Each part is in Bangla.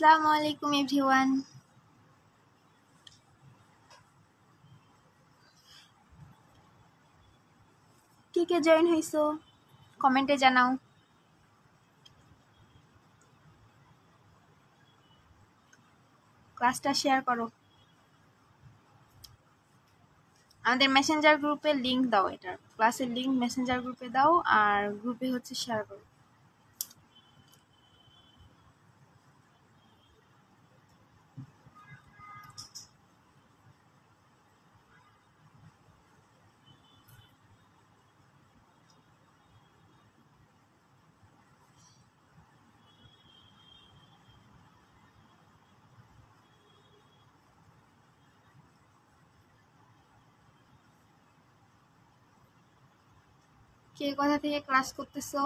আসসালামু আলাইকুম এভরিওয়ান। কে জয়েন হইছো কমেন্টে জানাও। ক্লাসটা শেয়ার করো। আমাদের মেসেঞ্জার গ্রুপে লিংক দাও, এটার ক্লাসের লিংক মেসেঞ্জার গ্রুপে দাও আর গ্রুপে হচ্ছে শেয়ার করো। কে কোথা থেকে ক্লাস করতেছো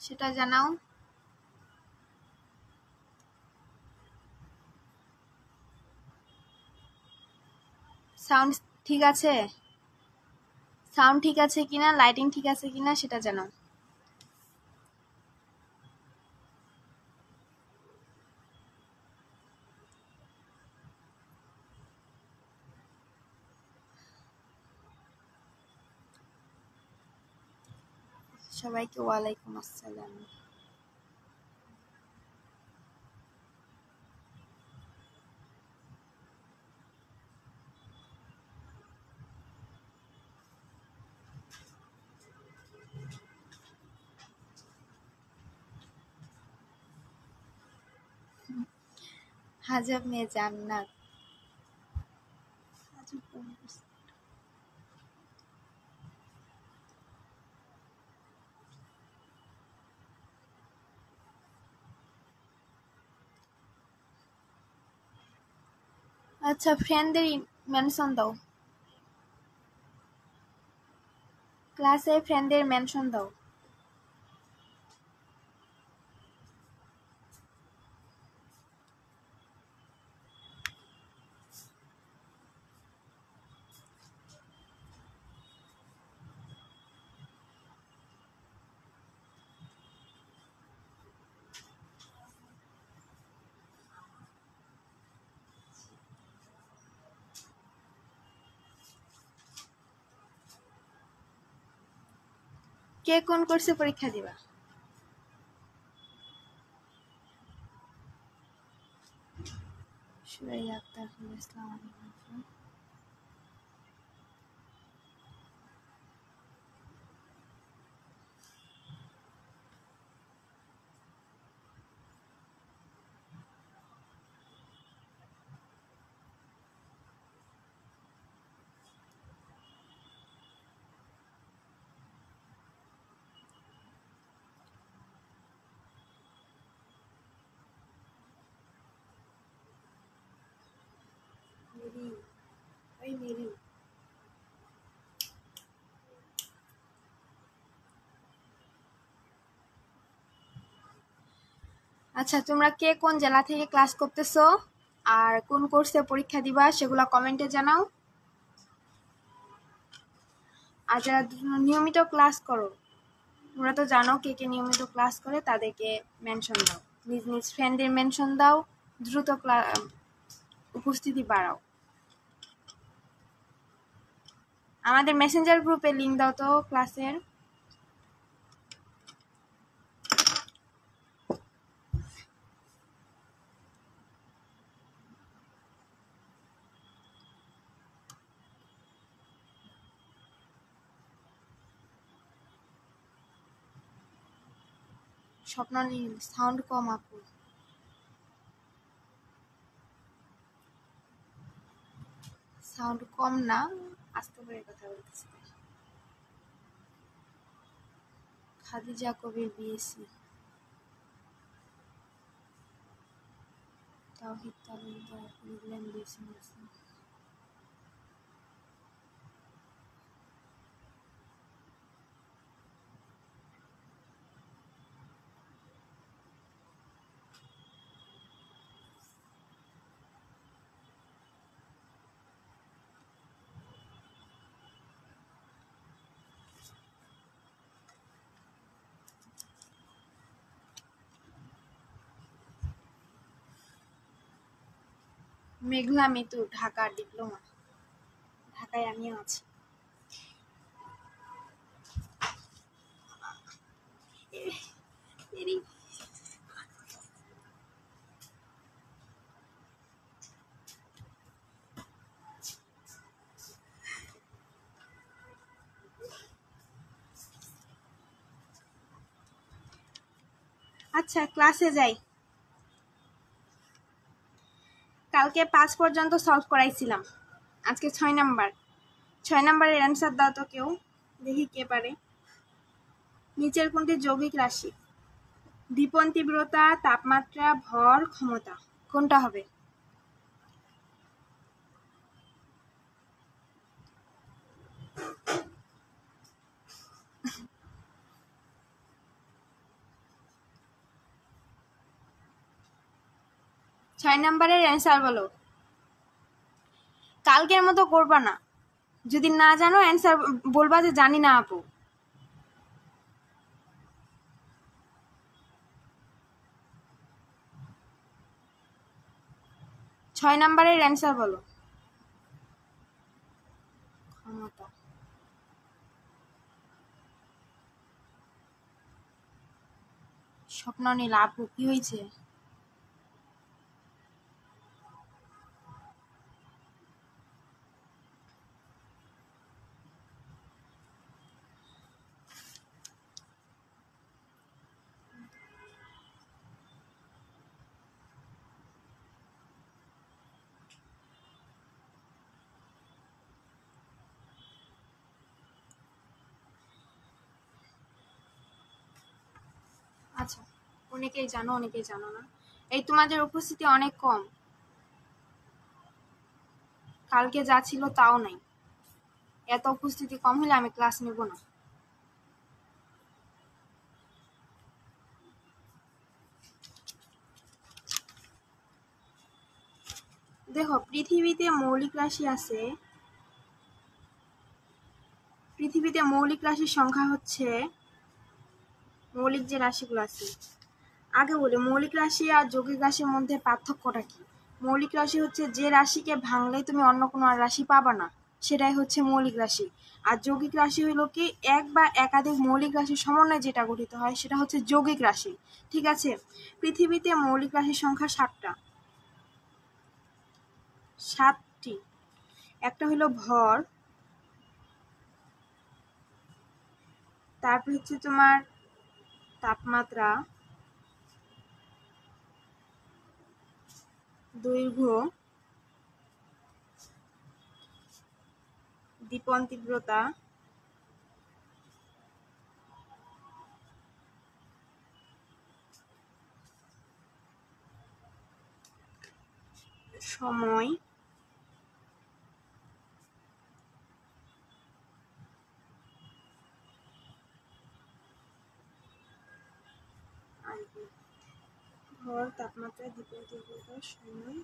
সেটা জানাও। সাউন্ড ঠিক আছে? সাউন্ড ঠিক আছে কিনা, লাইটিং ঠিক আছে কিনা সেটা জানাও। সবাইকে ওয়ালাইকুম আসসালাম। হাজাব মেয়ে জান্নাত। আচ্ছা, ফ্রেন্ডদের মেনশন দাও, ক্লাসে ফ্রেন্ডদের মেনশন দাও। কে কোন কোর্সে পরীক্ষা দিবা? সুরাইয়া আক্তার, আসসালামু আলাইকুম। আচ্ছা, তোমরা কে কোন জেলা থেকে ক্লাস করতেছো আর কোন কোর্সে পরীক্ষা দিবা সেগুলো কমেন্টে জানাও। আর যারা নিয়মিত ক্লাস করো, তোমরা তো জানো কে কে নিয়মিত ক্লাস করে, তাদেরকে মেনশন দাও, নিজ নিজ ফ্রেন্ডদের মেনশন দাও, দ্রুত উপস্থিতি বাড়াও। আমাদের মেসেঞ্জার গ্রুপে লিংক দাও তো ক্লাসের। স্বপ্ননীল, সাউন্ড কম আপু। সাউন্ড কম না, আস্তে করে কথা বলতেছি। খাদিজা কবির, বিএসসি। তাওহীদ তালুকদার, লিখলেন বিএসসি নার্সিং। মেঘলা মিতু, ঢাকা ডিপ্লোমা। ঢাকায় আমিও আছি। আচ্ছা, ক্লাসে যাই। কালকে 5 পর্যন্ত সলভ করাইছিলাম, আজকে 6 নাম্বার। 6 নাম্বারের অ্যান্সার দাও তো কেউ, দেখি কে পারে। নিচের কোনটি যৌগিক রাশি? দীপন তীব্রতা, তাপমাত্রা, ভর, ক্ষমতা, কোনটা হবে? ছয় নাম্বারের অ্যান্সার বলো। কালকের মতো করবা না, যদি না জানো অ্যান্সার বলবা যে জানি না আপু। ছয় নাম্বারের অ্যান্সার বলো। ক্ষমতা। স্বপ্ন নীল আপু, কি হয়েছে? আচ্ছা, অনেকেই জানো অনেকেই জানো না। এই তোমাদের উপস্থিতি অনেক কম, কালকে যা ছিল তাও নাই। এত উপস্থিতি কম হলে আমি ক্লাস নেব না। দেখো, পৃথিবীতে মৌলিক রাশি আছে, পৃথিবীতে মৌলিক রাশির সংখ্যা হচ্ছে, মৌলিক যে রাশিগুলো আছে, আগে বলি মৌলিক রাশি আর যৌগিক রাশির মধ্যে পার্থক্যটা কি। মৌলিক রাশি হচ্ছে যে রাশিকে ভাঙলে তুমি অন্য কোনো আর রাশি পাবা না, সেটাই হচ্ছে মৌলিক রাশি। আর যৌগিক রাশি হলো কি, এক বা একাধিক মৌলিক রাশির সমন্বয়ে যেটা গঠিত হয় সেটা হচ্ছে যৌগিক রাশি। ঠিক আছে, পৃথিবীতে মৌলিক রাশির সংখ্যা 7টা, 7টি। একটা হলো ভর, তারপর হচ্ছে তোমার তাপমাত্রা, দৈর্ঘ্য, দীপন তীব্রতা, সময়, ভর, তাপমাত্রা, দীপন তীব্রতা, সময়।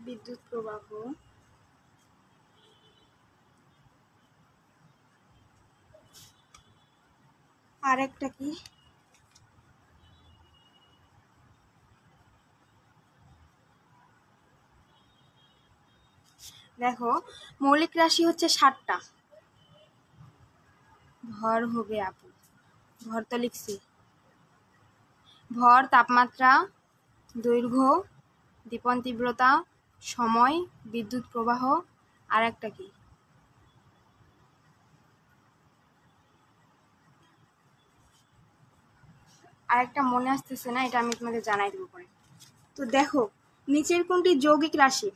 বিদ্যুৎ প্রবাহ, আরেকটা কি, দেখো মৌলিক রাশি হচ্ছে 7টা। ভর হবে আপু, ভর তো লিখছি। ভর, তাপমাত্রা, দৈর্ঘ্য, দীপন তীব্রতা, সময়, বিদ্যুৎ প্রবাহ, আর একটা কি, আরেকটা মনে আসতেছে না, এটা আমি তোমাদের জানাই দেবো পরে। তো দেখো, নিচের কোনটি যৌগিক রাশি,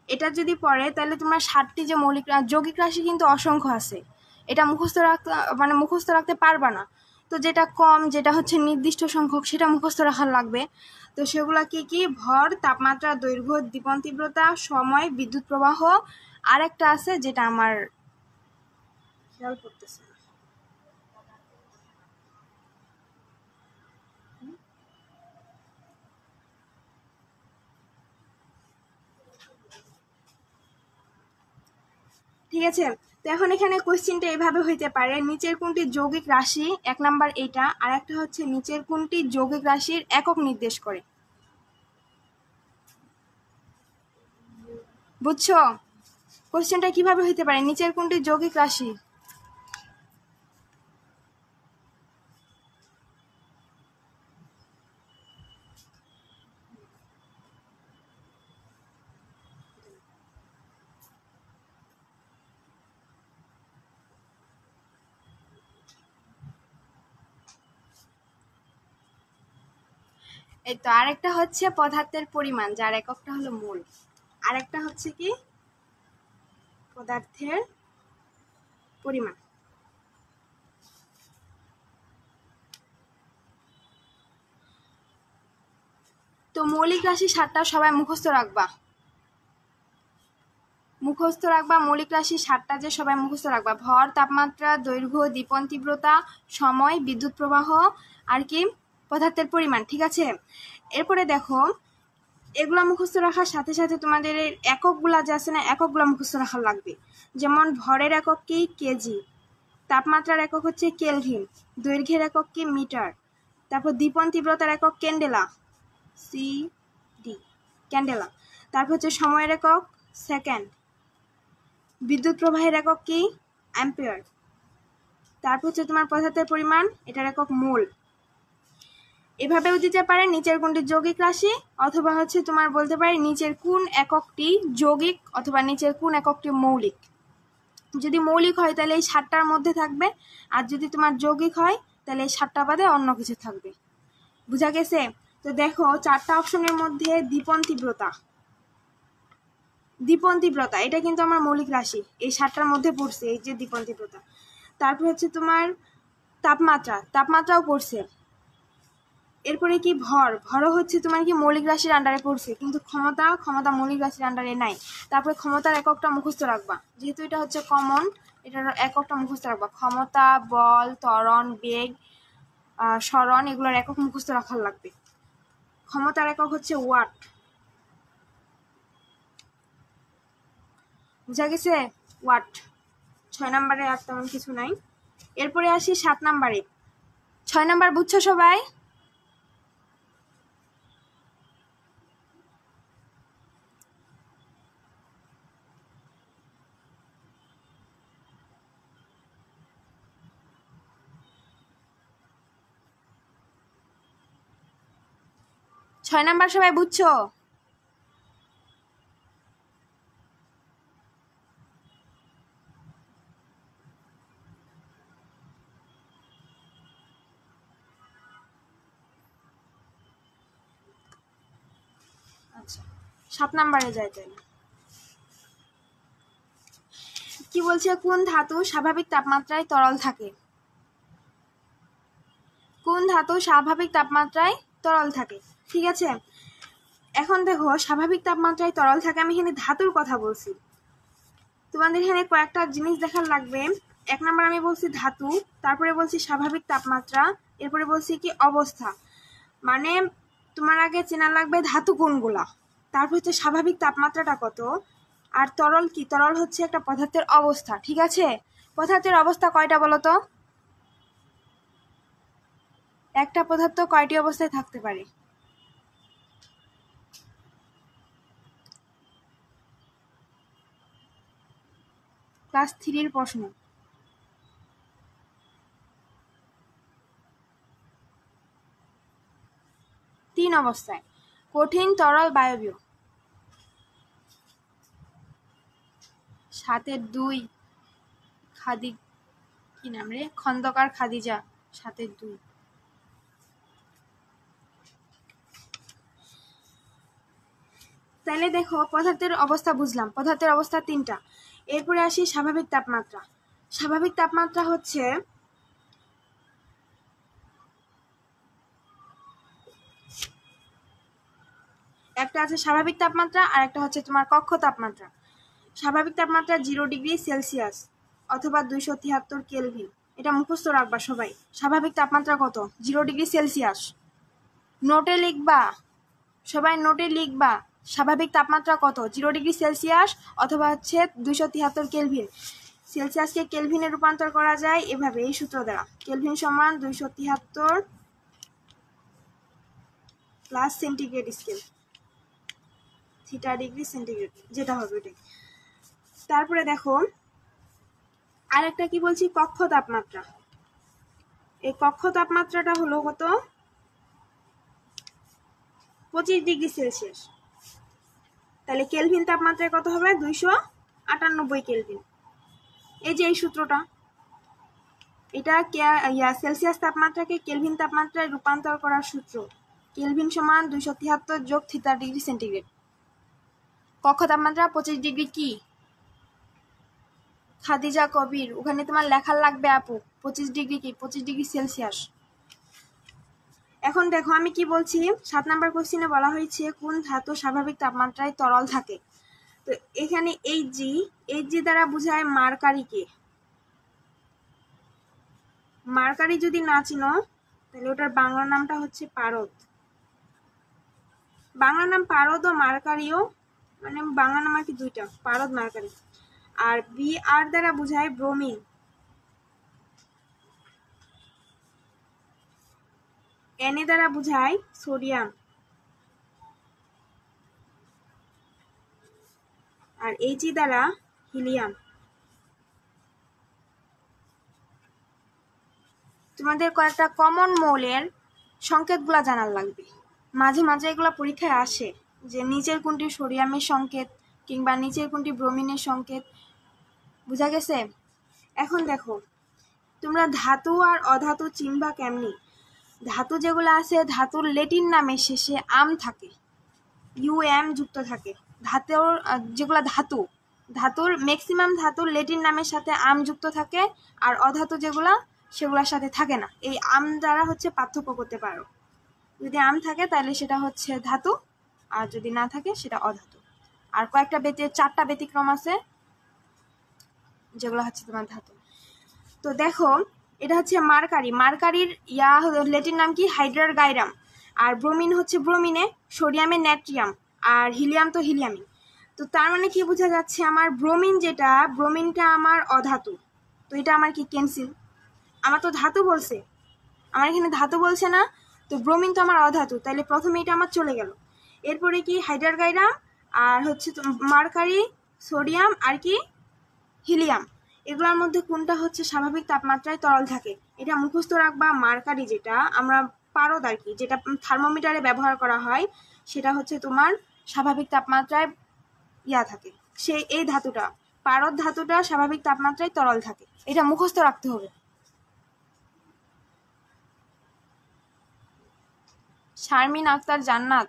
এটা যদি পড়ে তাহলে তোমার 7টি যে মৌলিক যৌগিক রাশি কিন্তু অসংখ্য আছে, এটা মুখস্থ রাখতে পারবা না। তো যেটা কম, যেটা হচ্ছে নির্দিষ্ট সংখ্যক, সেটা মুখস্থ রাখার লাগবে। তো সেগুলো কি কি? ভর, তাপমাত্রা, দৈর্ঘ্য, দীপন তীব্রতা, সময়, বিদ্যুৎ প্রবাহ, আর একটা আছে যেটা আমার খেয়াল করতেছে না। ঠিক আছে, তো এখন এখানে কোশ্চেনটা এভাবে হইতে পারে, নিচের কোনটি যৌগিক রাশি, 1 নাম্বার এইটা, আর একটা হচ্ছে নিচের কোনটি যৌগিক রাশির একক নির্দেশ করে। বুঝছো কোশ্চেনটা কিভাবে হইতে পারে? নিচের কোনটি যৌগিক রাশি? এই তো, আরেকটা হচ্ছে পদার্থের পরিমাণ, যার এককটা হলো মোল। আরেকটা হচ্ছে কি? পদার্থের পরিমাণ। তো মৌলিক রাশি 7টা সবাই মুখস্থ রাখবা। মৌলিক রাশি 7টা যে সবাই মুখস্থ রাখবা। ভর, তাপমাত্রা, দৈর্ঘ্য, দীপন তীব্রতা, সময়, বিদ্যুৎ প্রবাহ, আর কি পদার্থের পরিমাণ। ঠিক আছে, এরপরে দেখো এগুলা মুখস্থ রাখার সাথে সাথে তোমাদের এককগুলা যে আছে না, এককগুলা মুখস্থ রাখা লাগবে। যেমন ভরের একক কি? কেজি। তাপমাত্রার একক হচ্ছে কেলভিন। দৈর্ঘ্যের একক কি? মিটার। তারপর দীপন তীব্রতার একক ক্যান্ডেলা, CD ক্যান্ডেলা। তারপর হচ্ছে সময়ের একক সেকেন্ড। বিদ্যুৎ প্রবাহের একক কি? অ্যাম্পিয়ার। তারপর হচ্ছে তোমার পদার্থের পরিমাণ, এটার একক মোল। এভাবেও দিতে পারে নিচের কোনটি যৌগিক রাশি, অথবা হচ্ছে তোমার বলতে পারে নিচের কোন এককটি যৌগিক, অথবা নিচের কোন এককটি মৌলিক। যদি মৌলিক হয় তাহলে এই 7টার মধ্যে থাকবে, আর যদি তোমার যৌগিক হয় তাহলে এই 7টা বাদে অন্য কিছু থাকবে। বুঝা গেছে? তো দেখো 4টা অপশনের মধ্যে দীপন তীব্রতা এটা কিন্তু আমার মৌলিক রাশি, এই 7টার মধ্যে পড়ছে, এই যে দীপন তীব্রতা। তারপর হচ্ছে তোমার তাপমাত্রাও পড়ছে। এরপরে কি? ভরও হচ্ছে তোমার কি মৌলিক রাশির আন্ডারে পড়ছে, কিন্তু ক্ষমতা মৌলিক রাশির আন্ডারে নাই। তারপরে ক্ষমতার এককটা মুখস্থ রাখবা, যেহেতু এটা হচ্ছে কমন, এটার এককটা মুখস্থ রাখবা। ক্ষমতা, বল, ত্বরণ, বেগ, সরণ, এগুলোর একক মুখস্থ রাখার লাগবে। ক্ষমতার একক হচ্ছে ওয়াট। বুঝা গেছে? ওয়াট। 6 নম্বরে আর তেমন কিছু নাই। এরপরে আসি 7 নম্বরে। 6 নাম্বার বুঝছো সবাই? ছয় নাম্বার সবাই বুঝছো? আচ্ছা, 7 নাম্বারে যাই তাহলে। কি বলছে? কোন ধাতু স্বাভাবিক তাপমাত্রায় তরল থাকে? কোন ধাতু স্বাভাবিক তাপমাত্রায় তরল থাকে? ঠিক আছে, এখন দেখো স্বাভাবিক তাপমাত্রায় তরল থাকে, আমি এখানে ধাতুর কথা বলছি। তোমাদের এখানে কয়েকটা জিনিস দেখার লাগবে। 1 নাম্বার আমি বলছি ধাতু, তারপরে বলছি স্বাভাবিক তাপমাত্রা, এরপরে বলছি কি অবস্থা। মানে তোমার আগে চেনা লাগবে ধাতু কোনগুলা, তারপর হচ্ছে স্বাভাবিক তাপমাত্রাটা কত, আর তরল কি? তরল হচ্ছে একটা পদার্থের অবস্থা। ঠিক আছে, পদার্থের অবস্থা কয়টা বলো তো? একটা পদার্থ কয়টি অবস্থায় থাকতে পারে? ক্লাস 3-র প্রশ্ন। 3 অবস্থায়: কঠিন, তরল, বায়বীয়। 7-2 খাদি, কি নাম রে? খন্দকার খাদিজা। 7-2। তাহলে দেখো পদার্থের অবস্থা বুঝলাম, পদার্থের অবস্থা 3টা। এরপরে আসি স্বাভাবিক তাপমাত্রা। স্বাভাবিক তাপমাত্রা হচ্ছে একটা আছে স্বাভাবিক তাপমাত্রা আর একটা হচ্ছে তোমার কক্ষ তাপমাত্রা। স্বাভাবিক তাপমাত্রা 0 ডিগ্রি সেলসিয়াস অথবা 273 কেলভিন। এটা মুখস্থ রাখবা সবাই। স্বাভাবিক তাপমাত্রা কত? 0 ডিগ্রি সেলসিয়াস। নোটে লিখবা, সবাই নোটে লিখবা স্বাভাবিক তাপমাত্রা কত? 0 ডিগ্রি সেলসিয়াস অথবা হচ্ছে 273 কেলভিন। সেলসিয়াসকে কেলভিনে রূপান্তর করা যায় এভাবে, এই সূত্র দ্বারা। কেলভিন সমান 273 plus centigrade scale, theta degree centigrade, যেটা হবে ওটাই। তারপরে দেখো আরেকটা কি বলছি, কক্ষ তাপমাত্রা। এই কক্ষ তাপমাত্রাটা হলো কত? 25 ডিগ্রি সেলসিয়াস। তাহলে কেলভিন তাপমাত্রায় কত হবে? 298 কেলভিন। এই যে এই সূত্রটা, এটা সেলসিয়াস তাপমাত্রাকে কেলভিন তাপমাত্রায় রূপান্তর করার সূত্র। কেলভিন সমান 273 যোগ থিটা ডিগ্রি সেন্টিগ্রেড। কক্ষ তাপমাত্রা 25 ডিগ্রি কি? খাদিজা কবির, ওখানে তোমার লেখার লাগবে আপু 25 ডিগ্রি কি? 25 ডিগ্রি সেলসিয়াস। এখন দেখো আমি কি বলছি, 7 নাম্বার কোশ্চেনে বলা হয়েছে কোন ধাতু স্বাভাবিক তাপমাত্রায় তরল থাকে। তো এখানে এই জি দ্বারা বোঝায় মার্কারিকে। মার্কারি যদি না চিনো তাহলে ওটার বাংলা নামটা হচ্ছে পারদ। বাংলা নাম পারদ ও মার্কারিও, মানে বাংলা নাম আর কি দুইটা, পারদ মার্কারি। আর আর দ্বারা বোঝায় ব্রোমিন। এন দ্বারা বোঝায় সোডিয়াম। আর এইচ দ্বারা হিলিয়াম। তোমাদের কয়েকটা কমন মৌলের সংকেতগুলা জানার লাগবে। মাঝে মাঝে এগুলো পরীক্ষায় আসে যে নিচের কোনটি সোডিয়ামের সংকেত কিংবা নিচের কোনটি ব্রোমিনের সংকেত। বুঝা গেছে? এখন দেখো তোমরা ধাতু আর অধাতু চিনবা কেমনি। ধাতু যেগুলো আছে ধাতুর লেটিন নামের শেষে আম থাকে, UM যুক্ত থাকে। ধাতুর যেগুলো ধাতুর ম্যাক্সিমাম ধাতুর লেটিন নামের সাথে আম যুক্ত থাকে, আর অধাতু যেগুলা সেগুলোর সাথে থাকে না। এই আম দ্বারা হচ্ছে পার্থক্য করতে পারো। যদি আম থাকে তাহলে সেটা হচ্ছে ধাতু, আর যদি না থাকে সেটা অধাতু। আর কয়েকটা 4টা ব্যতিক্রম আছে যেগুলো হচ্ছে তোমার ধাতু। তো দেখো এটা হচ্ছে মার্কারি। মার্কারির লেটিন নাম কি? হাইড্রার গাইরাম। আর ব্রোমিন হচ্ছে ব্রোমিনে, সোডিয়ামে ন্যাট্রিয়াম, আর হিলিয়াম তো হিলিয়ামই। তো তার মানে কি বোঝা যাচ্ছে, আমার ব্রোমিনটা আমার অধাতু। তো এটা আমার কি? ক্যান্সেল। আমার তো ধাতু বলছে, আমার এখানে ধাতু বলছে না, তো ব্রোমিন তো আমার অধাতু, তাহলে প্রথমে এটা আমার চলে গেল। এরপরে কি? হাইড্রার গাইরাম, আর হচ্ছে মার্কারি, সোডিয়াম, আর কি? হিলিয়াম। এগুলোর মধ্যে কোনটা হচ্ছে স্বাভাবিক তাপমাত্রায় তরল থাকে? এটা মুখস্থ রাখবা। মার্কারি যেটা আমরা পারদ আর কি, যেটা থার্মোমিটারে ব্যবহার করা হয়, সেটা হচ্ছে তোমার স্বাভাবিক তাপমাত্রায় থাকে। এই ধাতুটা, পারদ ধাতুটা স্বাভাবিক তাপমাত্রায় তরল থাকে। এটা মুখস্থ রাখতে হবে। শারমিন আক্তার জান্নাত,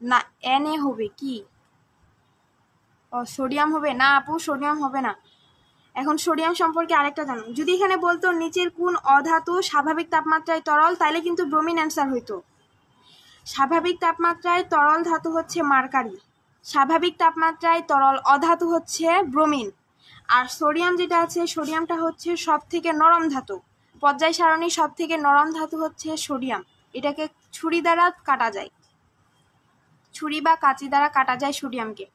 না এনে হবে কি? সোডিয়াম হবে না আপু, সোডিয়াম হবে না। এখন সোডিয়াম সম্পর্কে আরেকটা জানো, যদি এখানে বলতো নিচের কোন অধাতু স্বাভাবিক তাপমাত্রায় তরল, তাইলে কিন্তু ব্রোমিন অ্যান্সার হইতো। স্বাভাবিক তাপমাত্রায় তরল ধাতু হচ্ছে মার্কারি, স্বাভাবিক তাপমাত্রায় তরল অধাতু হচ্ছে ব্রোমিন। আর সোডিয়াম যেটা আছে, সোডিয়ামটা হচ্ছে সব থেকে নরম ধাতু। পর্যায় সারণী সব থেকে নরম ধাতু হচ্ছে সোডিয়াম। এটাকে ছুরি দ্বারা কাটা যায়, ছুরি বা কাঁচি দ্বারা কাটা যায় সোডিয়ামকে।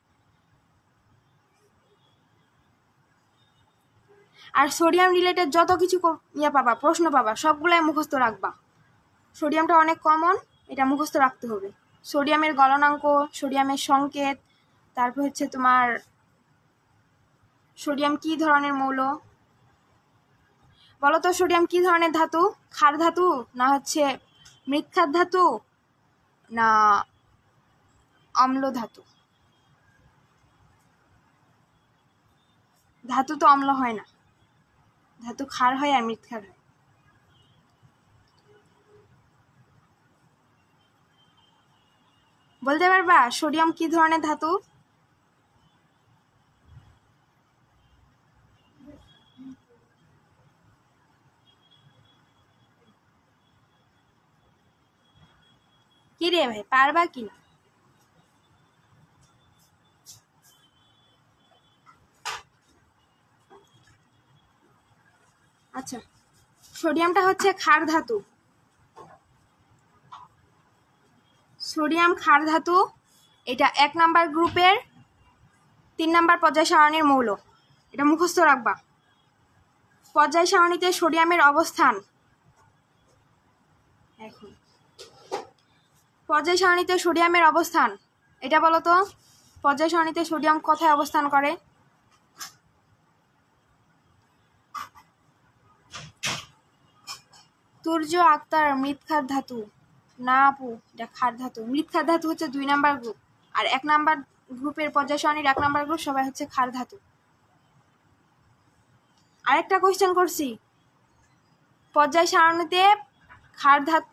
আর সোডিয়াম রিলেটেড যত কিছু পাবা, প্রশ্ন পাবা, সবগুলাই মুখস্থ রাখবা। সোডিয়ামটা অনেক কমন, এটা মুখস্থ রাখতে হবে। সোডিয়ামের গলনাঙ্ক, সোডিয়ামের সংকেত, তারপর হচ্ছে তোমার সোডিয়াম কি ধরনের মৌল। বলো তো সোডিয়াম কি ধরনের ধাতু? ক্ষার ধাতু, না হচ্ছে মৃৎক্ষার ধাতু, না অম্ল ধাতু? ধাতু তো অম্ল হয় না, ধাতু ক্ষার হয় আর মৃৎক্ষার হয়। বলতে পারবা সোডিয়াম কি ধরনের ধাতু? কি রে ভাই, পারবা কি না? আচ্ছা, সোডিয়ামটা হচ্ছে ক্ষার ধাতু। সোডিয়াম ক্ষার ধাতু, এটা 1 নাম্বার গ্রুপের 3 নাম্বার পর্যায় সারণীর মৌল। এটা মুখস্থ রাখবা। পর্যায় সারণীতে সোডিয়ামের অবস্থান, এখন পর্যায় সারণীতে সোডিয়ামের অবস্থান এটা বলো তো, পর্যায় সারণীতে সোডিয়াম কোথায় অবস্থান করে? তুর্য আক্তার মৃৎক্ষার ধাতু। না আপু, এটা ক্ষার ধাতু। মৃৎক্ষার ধাতু হচ্ছে 2 নাম্বার গ্রুপ, আর 1 নাম্বার গ্রুপের পর্যায় সারণীর 1 নাম্বার গ্রুপ সবাই হচ্ছে ক্ষার ধাতু। আরেকটা কোশ্চেন করছি, পর্যায় সারণীতে ক্ষার ধাতু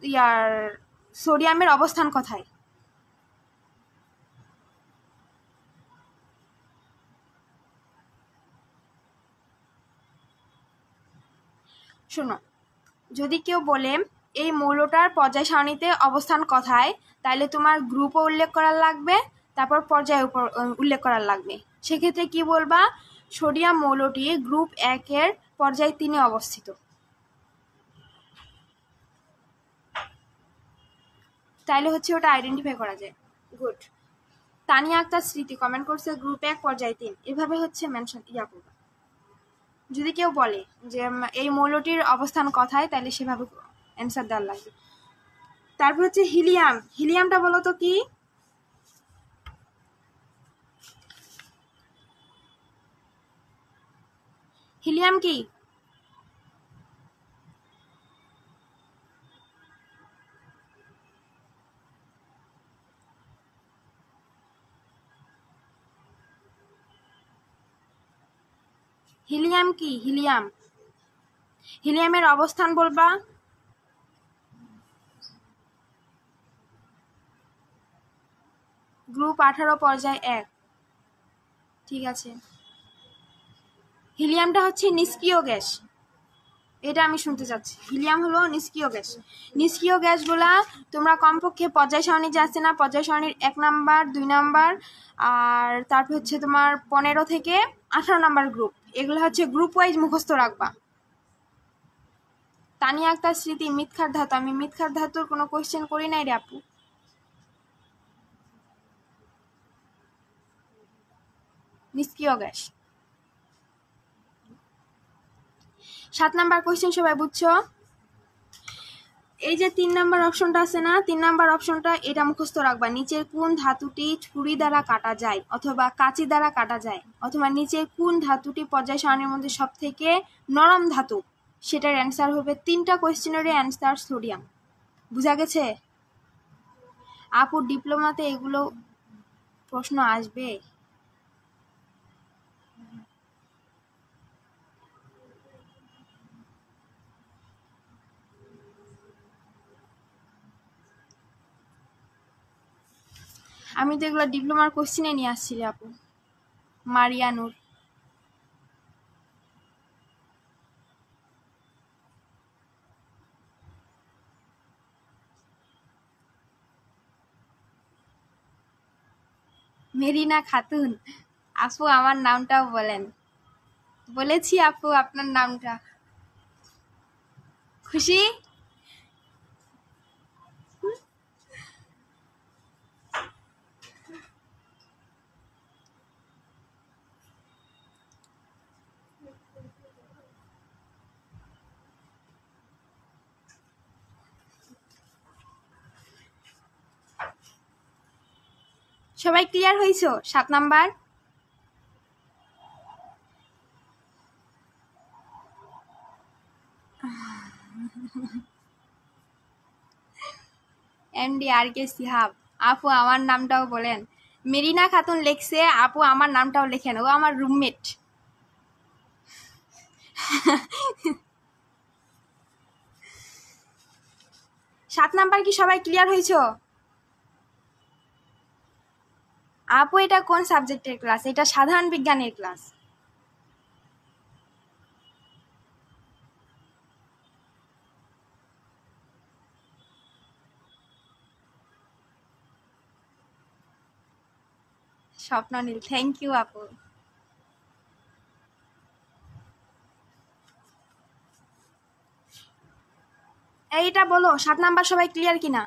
সোডিয়ামের অবস্থান কোথায়? শোনো, যদি কেউ বলে এই মৌলটার পর্যায় সারণীতে অবস্থান কোথায়, তাহলে তোমার গ্রুপও উল্লেখ করার লাগবে, তারপর পর্যায় উল্লেখ করার লাগবে। সেক্ষেত্রে কি বলবা? সোডিয়াম মৌলটি গ্রুপ 1-এর পর্যায় 3-এ অবস্থিত। তাইলে হচ্ছে ওটা আইডেন্টিফাই করা যায়। গুড। তানিয়া আক্তার স্মৃতি কমেন্ট করছে গ্রুপ 1 পর্যায় 3, এভাবে হচ্ছে মেনশন করবা। যদি কেউ বলে যে এই মৌলটির অবস্থান কোথায়, তাহলে সেভাবে অ্যান্সার দেওয়ার লাগবে। তারপর হচ্ছে হিলিয়াম। হিলিয়ামটা বলো তো কি? হিলিয়াম কি? হিলিয়াম কি? হিলিয়াম, হিলিয়ামের অবস্থান বলবা। গ্রুপ 18 পর্যায় 1। ঠিক আছে। হিলিয়ামটা হচ্ছে নিষ্ক্রিয় গ্যাস, এটা আমি শুনতে চাচ্ছি। হিলিয়াম হলো নিষ্ক্রিয় গ্যাস। নিষ্ক্রিয় গ্যাসগুলা তোমরা কমপক্ষে পর্যায় সারণী যে আছে না, পর্যায় সারণীর 1 নাম্বার 2 নাম্বার আর তারপর হচ্ছে তোমার 15 থেকে 18 নাম্বার গ্রুপ, এগুলো হচ্ছে গ্রুপ ওয়াইজ মুখস্থ রাখবা। তানিয়া আক্তার স্মৃতি মৃৎক্ষার ধাতু। আমি মৃৎক্ষার ধাতুর কোনো কোয়েশ্চেন করি নাই রে আপু। নিষ্ক্রিয় গ্যাস। 7 নাম্বার কোয়েশ্চেন সবাই বুঝছো? এই যে 3 নাম্বার অপশনটা আছে না, 3 নাম্বার অপশনটা এটা মুখস্থ রাখবা। নিচের কোন ধাতুটি ছুরি দ্বারা কাটা যায় অথবা কাঁচি দ্বারা কাটা যায়, অথবা নিচের কোন ধাতুটি পর্যায় সারণীর মধ্যে সব থেকে নরম ধাতু, সেটার অ্যান্সার হবে 3টা কোয়েশ্চেনেরই অ্যান্সার সোডিয়াম। বুঝা গেছে? আপুর ডিপ্লোমাতে এগুলো প্রশ্ন আসবে। আমি তো এগুলো ডিপ্লোমার কোশ্চেনে নিয়ে আসছি আপু। মারিয়ানুর। মেরিনা খাতুন। আপু আমার নামটাও বলেন। বলেছি আপু আপনার নামটা। খুশি? সবাই ক্লিয়ার হইছো? 7 নাম্বার। এমডি আর কে সিহাব। আপু আমার নামটাও বলেন। মেরিনা খাতুন লেখছে, আপু আমার নামটাও লেখেন, ও আমার রুমমেট। 7 নাম্বার কি সবাই ক্লিয়ার হয়েছো? আপু এটা কোন সাবজেক্টের ক্লাস? এটা সাধারণ বিজ্ঞানের ক্লাস। স্বপ্ননীল, থ্যাংক ইউ আপু। এইটা বলো 7 নাম্বার সবাই ক্লিয়ার কিনা?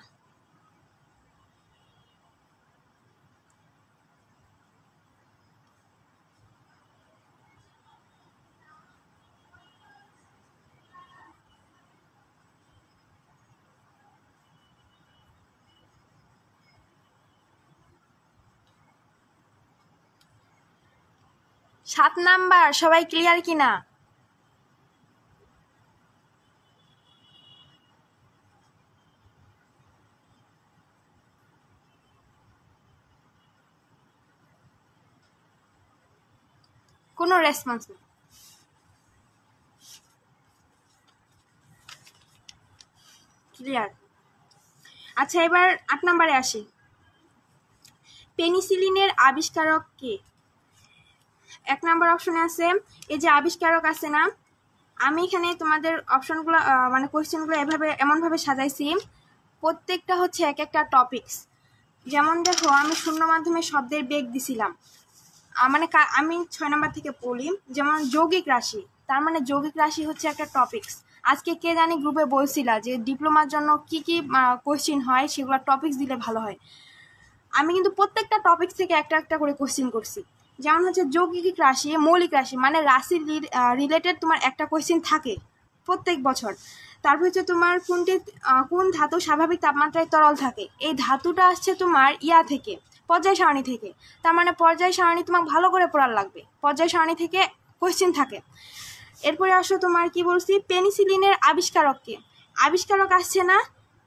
সাত নাম্বার সবাই ক্লিয়ার কিনা? কোনো রেসপন্স নেই। ক্লিয়ার। আচ্ছা এবার 8 নাম্বারে আসি। পেনিসিলিনের আবিষ্কারক কে? 1 নাম্বার অপশনে আছে এই যে আবিষ্কারক আছে না, আমি এখানে তোমাদের অপশনগুলো মানে কোয়েশ্চেনগুলো এমনভাবে সাজাইছি, প্রত্যেকটা হচ্ছে এক একটা টপিকস। যেমন দেখো আমি শূন্য মাধ্যমে শব্দের বেগ দিছিলাম, মানে আমি 6 নাম্বার থেকে পড়ি। যেমন যৌগিক রাশি, তার মানে যৌগিক রাশি হচ্ছে একটা টপিকস। আজকে কে জানি গ্রুপে বলছিলা যে ডিপ্লোমার জন্য কি কি কোয়েশ্চেন হয় সেগুলো টপিকস দিলে ভালো হয়। আমি কিন্তু প্রত্যেকটা টপিক থেকে একটা একটা করে কোয়েশ্চেন করছি। যেমন হচ্ছে যৌগিক রাশি, মৌলিক রাশি মানে রাশির রিলেটেড তোমার একটা কোয়েশ্চেন থাকে প্রত্যেক বছর। তারপর হচ্ছে তোমার কোন ধাতু স্বাভাবিক তাপমাত্রায় তরল থাকে, এই ধাতুটা আসছে তোমার থেকে পর্যায় সারণী থেকে। তার মানে পর্যায় সারণী তোমাকে ভালো করে পড়ার লাগবে, পর্যায় সারণী থেকে কোয়েশ্চেন থাকে। এরপরে আসো তোমার কি বলছি, পেনিসিলিনের আবিষ্কারককে। আবিষ্কারক আসছে না,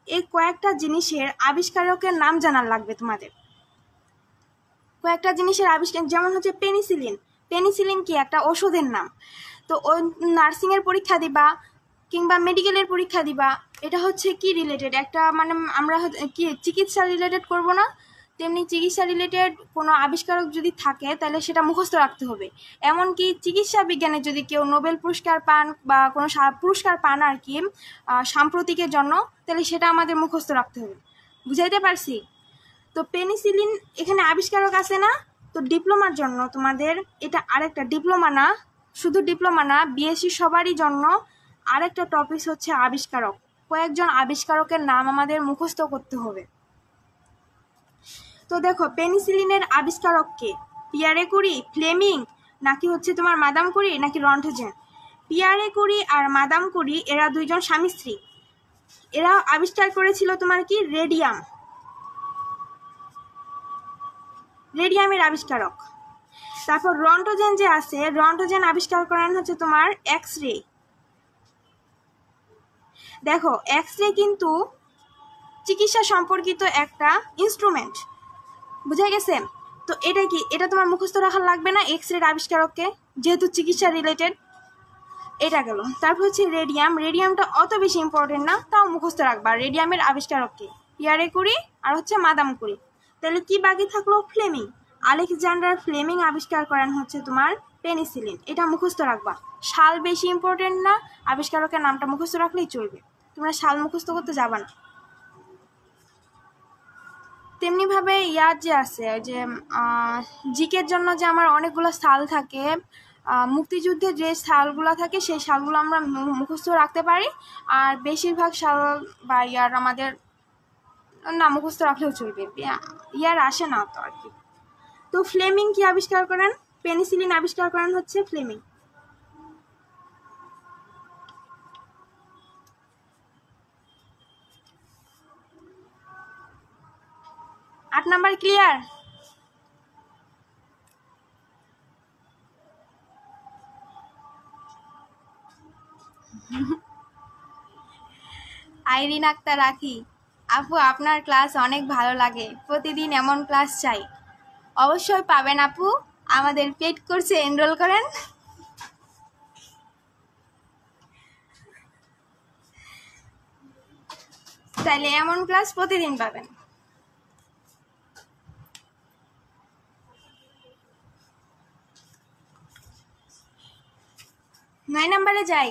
এই কয়েকটা জিনিসের আবিষ্কারকের নাম জানার লাগবে তোমাদের। কয়েকটা জিনিসের আবিষ্কার, যেমন হচ্ছে পেনিসিলিন। পেনিসিলিন কি একটা ওষুধের নাম। তো ওই নার্সিংয়ের পরীক্ষা দিবা কিংবা মেডিকেলের পরীক্ষা দিবা, এটা হচ্ছে কি রিলেটেড একটা, মানে আমরা কি চিকিৎসা রিলেটেড করব না, তেমনি চিকিৎসা রিলেটেড কোনো আবিষ্কারক যদি থাকে তাহলে সেটা মুখস্থ রাখতে হবে। এমনকি চিকিৎসা বিজ্ঞানে যদি কেউ নোবেল পুরস্কার পান বা কোনো পুরস্কার পান আর কি সাম্প্রতিকের জন্য, তাহলে সেটা আমাদের মুখস্থ রাখতে হবে। বুঝাইতে পারছি? তো পেনিসিলিন এখানে আবিষ্কারক আছে না, তো ডিপ্লোমার জন্য তোমাদের এটা আরেকটা, ডিপ্লোমা না, শুধু ডিপ্লোমা না, বিএসসি সবারই জন্য আরেকটা টপিক হচ্ছে আবিষ্কারক। কয়েকজন আবিষ্কারকের নাম আমাদের মুখস্থ করতে হবে। তো দেখো পেনিসিলিনের আবিষ্কারক কে? পিয়ারে কুরি, ফ্লেমিং, নাকি হচ্ছে তোমার মাদাম কুরি, নাকি রন্টজেন? পিয়ারে কুরি আর মাদাম কুরি এরা দুইজন স্বামী স্ত্রী। এরা আবিষ্কার করেছিল তোমার কি রেডিয়ামের আবিষ্কারক। তারপর রন্টজেন যে আছে, রন্টজেন আবিষ্কার করেন হচ্ছে তোমার এক্স রে। দেখো এক্স রে কিন্তু চিকিৎসা সম্পর্কিত একটা ইনস্ট্রুমেন্ট, বুঝা গেছে? তো এটা কি, এটা তোমার মুখস্থ রাখার লাগবে না এক্স রের আবিষ্কারককে, যেহেতু চিকিৎসা রিলেটেড। এটা গেল। তারপর হচ্ছে রেডিয়াম। রেডিয়ামটা অত বেশি ইম্পর্টেন্ট না, তাও মুখস্থ রাখবা রেডিয়ামের আবিষ্কারককে, পিয়ারে কুরি আর হচ্ছে মাদাম কুরি। তাহলে কি বাকি থাকলো? ফ্লেমিং। আলেকজান্ডার ফ্লেমিং আবিষ্কার করেন হচ্ছে তোমার পেনিসিলিন, এটা মুখস্থ রাখবা। সাল বেশি ইম্পর্টেন্ট না, আবিষ্কারকের নামটা মুখস্থ রাখলেই চলবে, তোমরা সাল মুখস্থ করতে যাবা না। তেমনিভাবে ইয়ার যে আছে যে জিকের জন্য যে আমার অনেকগুলো সাল থাকে, মুক্তিযুদ্ধের যে সালগুলো থাকে সেই সালগুলো আমরা মুখস্থ রাখতে পারি। আর বেশিরভাগ সাল বা ইয়ার আমাদের না মুখস্থ রাখলেও চলবে, ইয়ার আসে না তো আর কি। তো ফ্লেমিং কি আবিষ্কার করেন? পেনিসিলিন আবিষ্কার করেন হচ্ছে ফ্লেমিং। আট নাম্বার ক্লিয়ার? আইরিন আক্তার রাখি, আপু আপনার ক্লাস অনেক ভালো লাগে, প্রতিদিন এমন ক্লাস চাই। অবশ্যই পাবেন আপু, আমাদের পেড কোর্সে এনরোল করেন। তাহলে এমন ক্লাস প্রতিদিন পাবেন। নয় নাম্বারে যাই।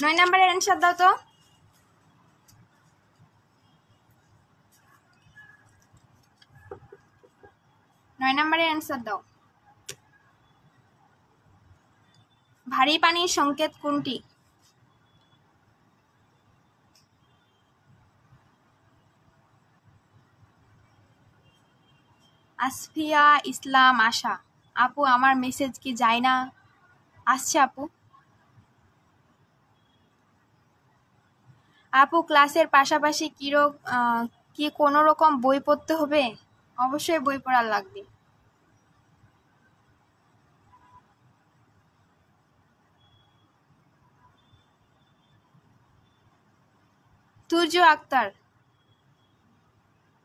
নয় নাম্বারের অ্যান্সার দাও তো। অ্যান্সার দাও। ভারী পানির সংকেত কোনটি? আসফিয়া ইসলাম আশা। আপু আমার মেসেজ কি যায় না? আসছে আপু। আপু ক্লাসের পাশাপাশি কি কোনো রকম বই পড়তে হবে? অবশ্যই বই পড়ার লাগবে। তুর্য আক্তার,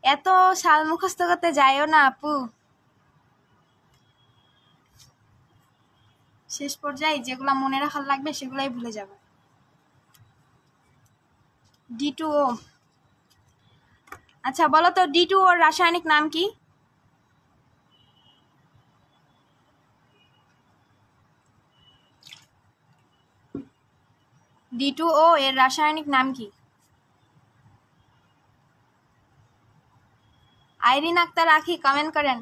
এত সাল মুখস্থ করতে যাইও না আপু। শেষ পর্যায়ে যেগুলা মনে রাখার লাগবে সেগুলাই ভুলে যাবে। D2O। আচ্ছা বলো তো D2O এর রাসায়নিক নাম কি? D2O এর রাসায়নিক নাম কি? আইরিন আক্তার আখি কমেন্ট করেন।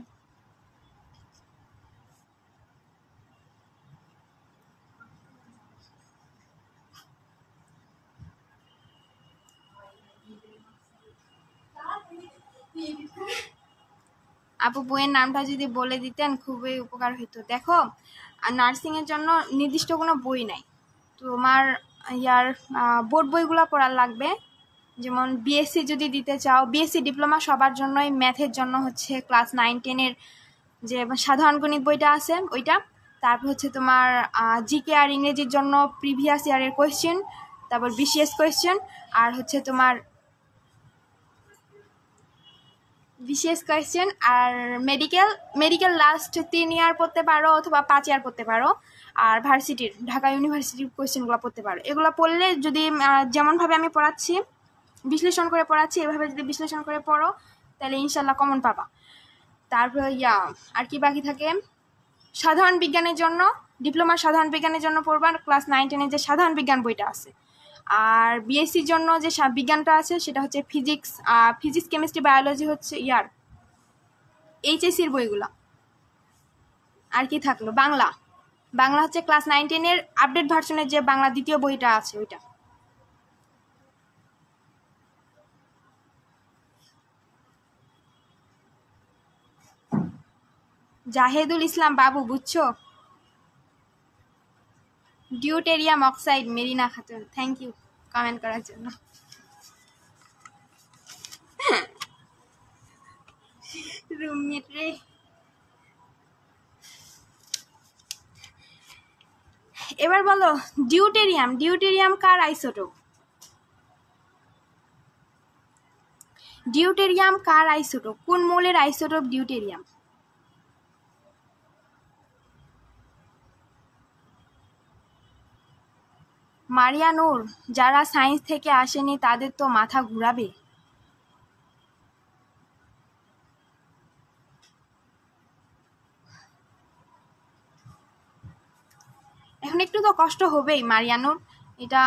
আপু বইয়ের নামটা যদি বলে দিতেন খুবই উপকার হতো। দেখো নার্সিং এর জন্য নির্দিষ্ট কোনো বই নাই, তোমার বোর্ড বইগুলো পড়ার লাগবে। যেমন বিএসসি যদি দিতে চাও, বিএসসি ডিপ্লোমা সবার জন্যই, ম্যাথের জন্য হচ্ছে ক্লাস 9-10 যে সাধারণ গণিত বইটা আছে ওইটা। তারপর হচ্ছে তোমার জিকে আর ইংরেজির জন্য প্রিভিয়াস ইয়ারের কোয়েশ্চেন, তারপর বিসিএস কোয়েশ্চেন, আর হচ্ছে তোমার বিসিএস কোয়েশ্চেন। আর মেডিকেল লাস্ট 3 ইয়ার পড়তে পারো অথবা 5 ইয়ার পড়তে পারো। আর ভার্সিটির ঢাকা ইউনিভার্সিটির কোয়েশ্চেনগুলো পড়তে পারো। এগুলো পড়লে যদি যেমনভাবে আমি পড়াচ্ছি, বিশ্লেষণ করে পড়াচ্ছি, এভাবে যদি বিশ্লেষণ করে পড়ো তাহলে ইনশাল্লাহ কমন পাবা। তারপর আর কি বাকি থাকে? সাধারণ বিজ্ঞানের জন্য ডিপ্লোমার সাধারণ বিজ্ঞানের জন্য পড়বা ক্লাস 9-10 যে সাধারণ বিজ্ঞান বইটা আছে। আর বিএসসির জন্য যে বিজ্ঞানটা আছে সেটা হচ্ছে ফিজিক্স, কেমিস্ট্রি, বায়োলজি হচ্ছে এইচএসসির বইগুলো। আর কি থাকলো? বাংলা হচ্ছে ক্লাস 9-10 আপডেট ভার্সনের যে বাংলা দ্বিতীয় বইটা আছে ওইটা। জাহেদুল ইসলাম বাবু, বুঝছো? Deuterium oxide, Marina Khatun, thank you comment করার জন্য। রুমমেট রে। এবার বলো ডিউটেরিয়াম কার আইসোটোপ? ডিউটেরিয়াম কার আইসোটোপ? কোন মৌলের আইসোটোপ ডিউটেরিয়াম? মারিয়া নূর, যারা সায়েন্স থেকে আসেনি তাদের তো মাথা ঘুরাবে। এখন একটু তো কষ্ট হবেই মারিয়া নূর, এটা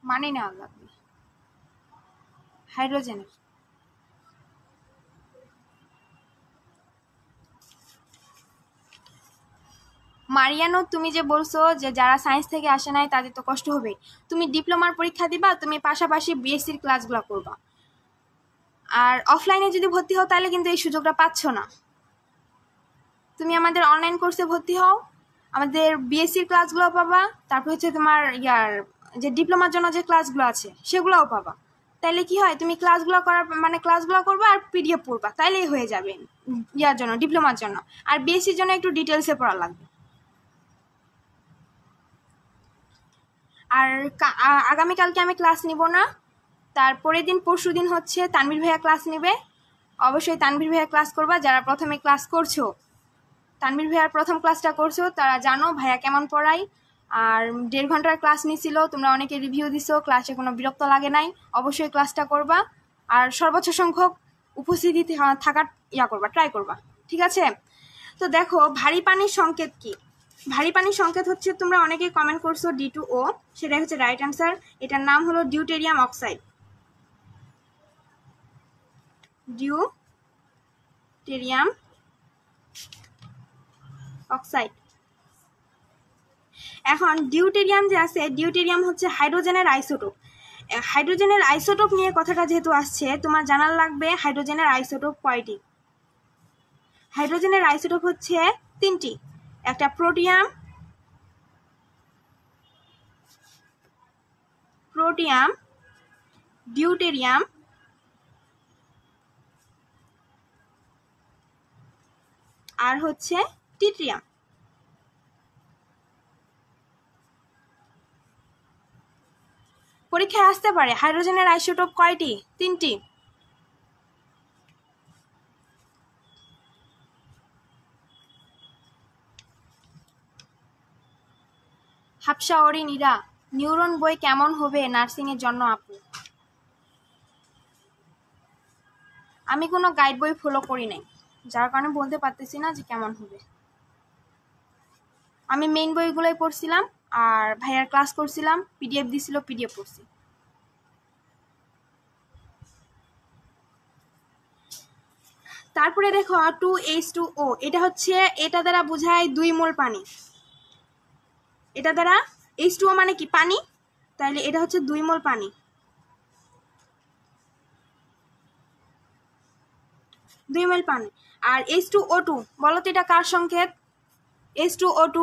মানে নেওয়া লাগবে। হাইড্রোজেনের মারিয়ানো, তুমি যে বলছো যে যারা সায়েন্স থেকে আসে নাই তাদের তো কষ্ট হবে, তুমি ডিপ্লোমার পরীক্ষা দিবা, তুমি পাশাপাশি বিএসসির ক্লাসগুলো করবা। আর অফলাইনে যদি ভর্তি হও তাহলে কিন্তু এই সুযোগটা পাচ্ছ না। তুমি আমাদের অনলাইন কোর্সে ভর্তি হও, আমাদের বিএসসির ক্লাসগুলো পাবা, তারপর হচ্ছে তোমার যে ডিপ্লোমার জন্য যে ক্লাসগুলো আছে সেগুলোও পাবা। তাইলে কি হয়, তুমি ক্লাসগুলো করবা আর পিডিএফ পড়বা, তাইলেই হয়ে যাবে জন্য ডিপ্লোমার জন্য। আর বিএসসির জন্য একটু ডিটেলসে পড়া লাগবে। আর আগামীকালকে আমি ক্লাস নিব না, তারপরের দিন পরশু দিন হচ্ছে তানভীর ভাইয়া ক্লাস নেবে। অবশ্যই তানভীর ভাইয়া ক্লাস করবা। যারা প্রথমে ক্লাস করছো, তানভীর ভাইয়ার প্রথম ক্লাসটা করছো, তারা জানো ভাইয়া কেমন পড়াই। আর 1.5 ঘন্টার ক্লাস নিছিল, তোমরা অনেকে রিভিউ দিছো, ক্লাসে কোনো বিরক্ত লাগে নাই। অবশ্যই ক্লাসটা করবা আর সর্বোচ্চ সংখ্যক উপস্থিতি থাকার করবা, ট্রাই করবা, ঠিক আছে? তো দেখো ভারী পানির সংকেত কি? ভারী পানির সংকেত হচ্ছে, তোমরা অনেকেই কমেন্ট করছো D2O, সেটাই হচ্ছে রাইট অ্যান্সার। এটার নাম হলো ডিউটেরিয়াম অক্সাইড। Deuterium oxide. এখন ডিউটেরিয়াম যে আছে, ডিউটেরিয়াম হচ্ছে হাইড্রোজেনের আইসোটোপ। হাইড্রোজেনের আইসোটোপ নিয়ে কথাটা যেহেতু আসছে, তোমার জানার লাগবে হাইড্রোজেনের আইসোটোপ কয়টি। হাইড্রোজেনের আইসোটোপ হচ্ছে 3টি, একটা প্রোটিয়াম, ডিউটেরিয়াম আর হচ্ছে টিট্রিয়াম। পরীক্ষায় আসতে পারে হাইড্রোজেনের আইসোটোপ কয়টি? 3টি। হাফসা অরিন ইরা, নিউরন বই কেমন হবে নার্সিং এর জন্য আপু? আমি কোনো গাইড বই ফলো করি নাই, যার কারণে বলতে পারতেছি না যে কেমন হবে। আমি মেইন বইগুলোই পড়ছিলাম, আর ভাইয়ার ক্লাস করছিলাম, পিডিএফ দিছিল, পিডিএফ পড়ছি। তারপরে দেখো 2H2O, এটা হচ্ছে, এটা দ্বারা বোঝায় 2 মোল পানি। এটা দ্বারা H2O মানে কি? পানি, তাইলে এটা হচ্ছে 2 মোল পানি। 2 মোল পানি। আর H2O2, বলো তো এটা কার সংকেত? H2O2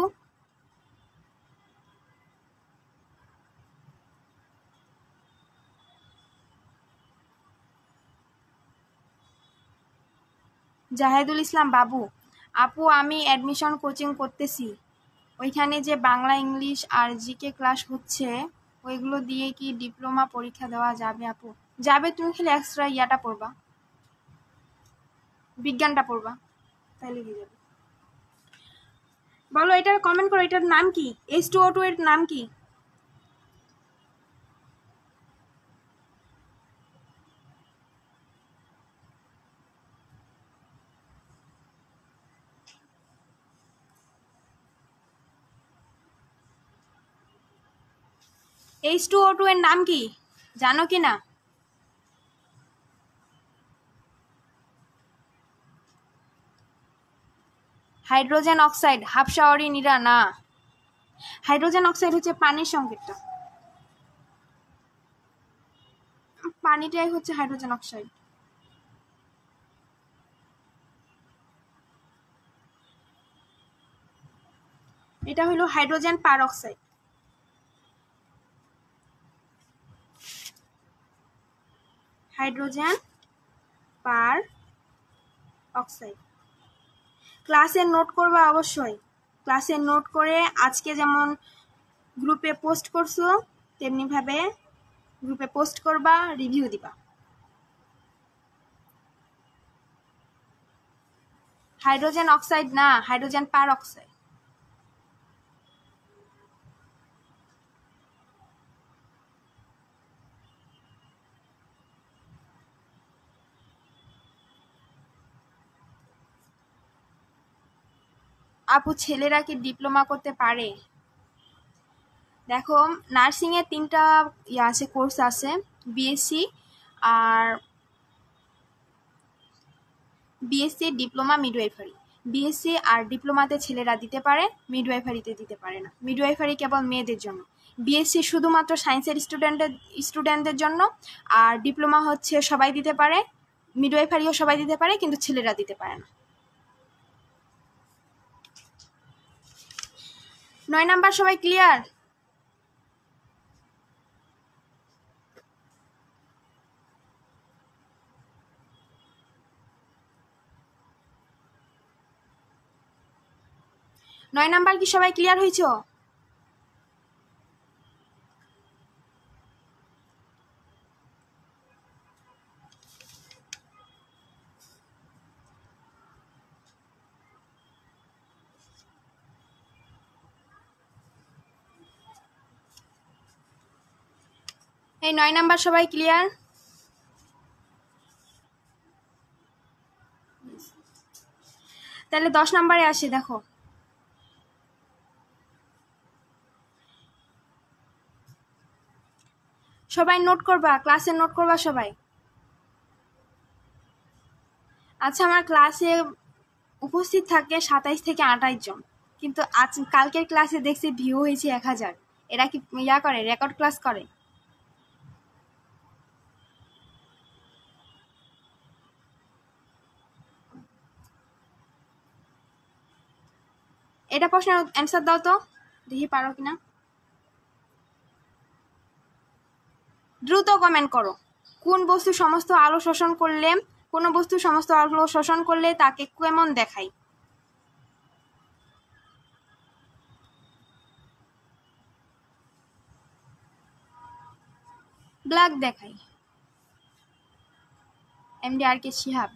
জাহেদুল ইসলাম বাবু, আপু আমি অ্যাডমিশন কোচিং করতেছি, ওইখানে যে বাংলা, ইংলিশ আর জিকে ক্লাস হচ্ছে, ওইগুলো দিয়ে কি ডিপ্লোমা পরীক্ষা দেওয়া যাবে আপু? যাবে, তুমি খালি এক্সট্রা ইয়াটা পড়বা, বিজ্ঞানটা পড়বা, তাইলে কি যাবে। বলো, এটার কমেন্ট করো, এটার নাম কি? H2O2 এর নাম কি? H2O2 এর নাম কি জানো কি না? Hydrogen oxide. হাফসা অরিন ইরা, না, হাইড্রোজেন অক্সাইড হচ্ছে পানির সংকেতটা, পানিটাই হচ্ছে হাইড্রোজেন অক্সাইড। এটা হলো হাইড্রোজেন পার অক্সাইড। হাইড্রোজেন পার অক্সাইড। ক্লাসে নোট করবা অবশ্যই, ক্লাসে নোট করে আজকে যেমন গ্রুপে পোস্ট করছো তেমনি ভাবে গ্রুপে পোস্ট করবা, রিভিউ দিবা। হাইড্রোজেন অক্সাইড না, হাইড্রোজেন পার অক্সাইড। আপু ছেলেরা কি ডিপ্লোমা করতে পারে? দেখো, নার্সিং এর 3টা আছে, কোর্স আছে, বিএসসি আর বিএসসি ডিপ্লোমা মিডওয়াইফারি। বিএসসি আর ডিপ্লোমাতে ছেলেরা দিতে পারে, মিডওয়াইফারিতে দিতে পারে না। মিডওয়াইফারি কেবল মেয়েদের জন্য, বিএসসি শুধুমাত্র সায়েন্সের স্টুডেন্টদের জন্য, আর ডিপ্লোমা হচ্ছে সবাই দিতে পারে, মিডওয়াইফারিও সবাই দিতে পারে, কিন্তু ছেলেরা দিতে পারে না। 9 নাম্বার সবাই ক্লিয়ার? নয় নাম্বার কি সবাই ক্লিয়ার হয়েছে? এই 9 নাম্বার সবাই ক্লিয়ার? তাহলে 10 নাম্বারে আসি, দেখো সবাই নোট করবা, ক্লাসে নোট করবা সবাই। আচ্ছা, আমার ক্লাসে উপস্থিত থাকে 27 থেকে 28 জন, কিন্তু আজ কালকের ক্লাসে দেখছি ভিউ হয়েছে 1000। এরা কি করে, রেকর্ড ক্লাস করে? এটা প্রশ্নের অ্যান্সার দাও তো, দেখি পারো কিনা। দ্রুত কমেন্ট করো। কোন বস্তু সমস্ত আলো শোষণ করলে, কোন বস্তু সমস্ত আলো শোষণ করলে তাকে কেমন দেখায়? ব্ল্যাক দেখায়। এমডি আর কে শিহাব,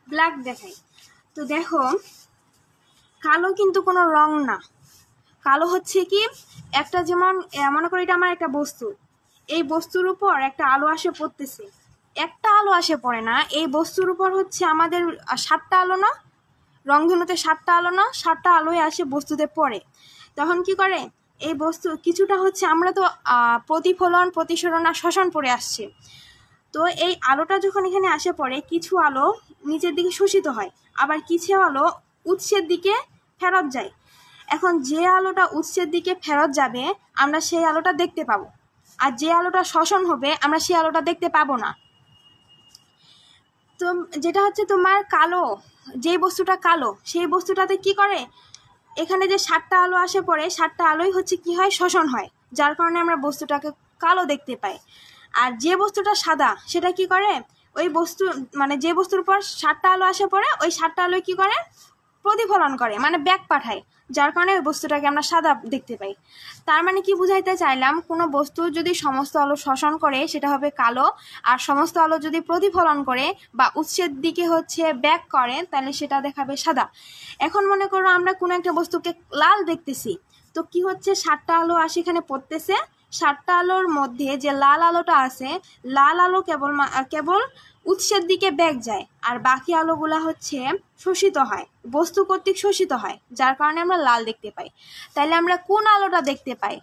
ব্ল্যাক দেখায়। তো দেখো, কালো কিন্তু কোনো রং না। কালো হচ্ছে কি একটা, যেমন মনে করি এটা আমার একটা বস্তু, এই বস্তুর উপর একটা আলো আসে পড়তেছে, একটা আলো আসে পড়ে না, এই বস্তুর উপর হচ্ছে আমাদের 7টা আলো না, রংধনুতে 7টা আলো না, 7টা আলোয় আসে বস্তুতে পড়ে। তখন কি করে, এই বস্তু কিছুটা হচ্ছে, আমরা তো প্রতিফলন, প্রতিসরণ আর শোষণ পড়ে আসছে। তো এই আলোটা যখন এখানে আসে পড়ে, কিছু আলো নিচের দিকে শোষিত হয়, আবার কিছু আলো উৎসের দিকে ফেরত যায়। এখন যে আলোটা উৎসের দিকে ফেরত যাবে আমরা সেই আলোটা দেখতে পাবো, আর যে আলোটা শোষণ হবে আমরা সেই আলোটা দেখতে পাবো না। তো যেটা হচ্ছে তোমার কালো, যে বস্তুটা কালো সেই বস্তুটাতে কি করে, এখানে যে 7টা আলো আসে পড়ে, 7টা আলোই হচ্ছে কি হয়, শোষণ হয়, যার কারণে আমরা বস্তুটাকে কালো দেখতে পাই। আর যে বস্তুটা সাদা সেটা কি করে, ওই বস্তু মানে যে বস্তুর উপর 7টা আলো আসে পড়ে, ওই 7টা আলোই কি করে, প্রতিফলন করে, মানে ব্যাক পাঠায়, যার কারণে ওই বস্তুটাকে আমরা সাদা দেখতে পাই। তার মানে কি বুঝাইতে চাইলাম, কোনো বস্তু যদি সমস্ত আলো শোষণ করে সেটা হবে কালো, আর সমস্ত আলো যদি প্রতিফলন করে বা উৎসের দিকে হচ্ছে ব্যাক করে তাহলে সেটা দেখাবে সাদা। এখন মনে করো আমরা কোনো একটা বস্তুকে লাল দেখতেছি, তো কি হচ্ছে, 7টা আলো আসে এখানে পড়তেছে, 7টা আলোর মধ্যে যে লাল আলোটা আছে, লাল আলো কেবল উৎসের দিকে ব্যাক যায়, আর বাকি আলোগুলা হচ্ছে শোষিত হয়, বস্তু কর্তৃক শোষিত হয়, যার কারণে আমরা লাল দেখতে পাই। তাইলে আমরা কোন আলোটা দেখতে পাই?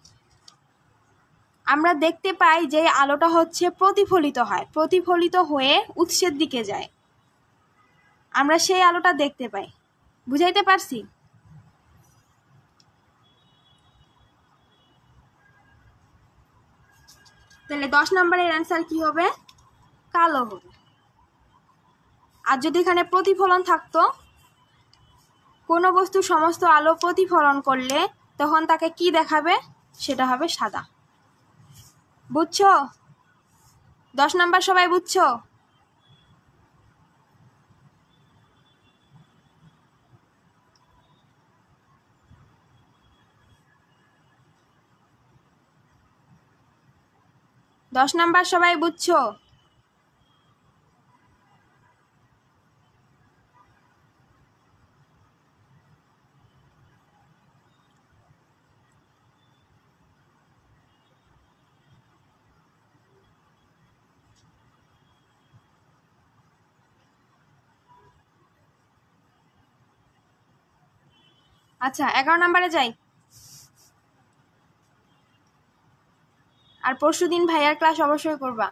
আমরা দেখতে পাই যে আলোটা হচ্ছে প্রতিফলিত হয়, প্রতিফলিত হয়ে উৎসের দিকে যায়, আমরা সেই আলোটা দেখতে পাই। বুঝাইতে পারছি? তাহলে 10 নম্বরের অ্যান্সার কি হবে, কালো হবে। আর যদি এখানে প্রতিফলন থাকতো, কোনো বস্তু সমস্ত আলো প্রতিফলন করলে তখন তাকে কি দেখাবে, সেটা হবে সাদা। বুঝছো? 10 নাম্বার সবাই বুঝছো? দশ নাম্বার সবাই বুঝছো? আচ্ছা, 11 নাম্বারে যাই। আর পরশুদিন ভাইয়ার ক্লাস অবশ্যই করবা।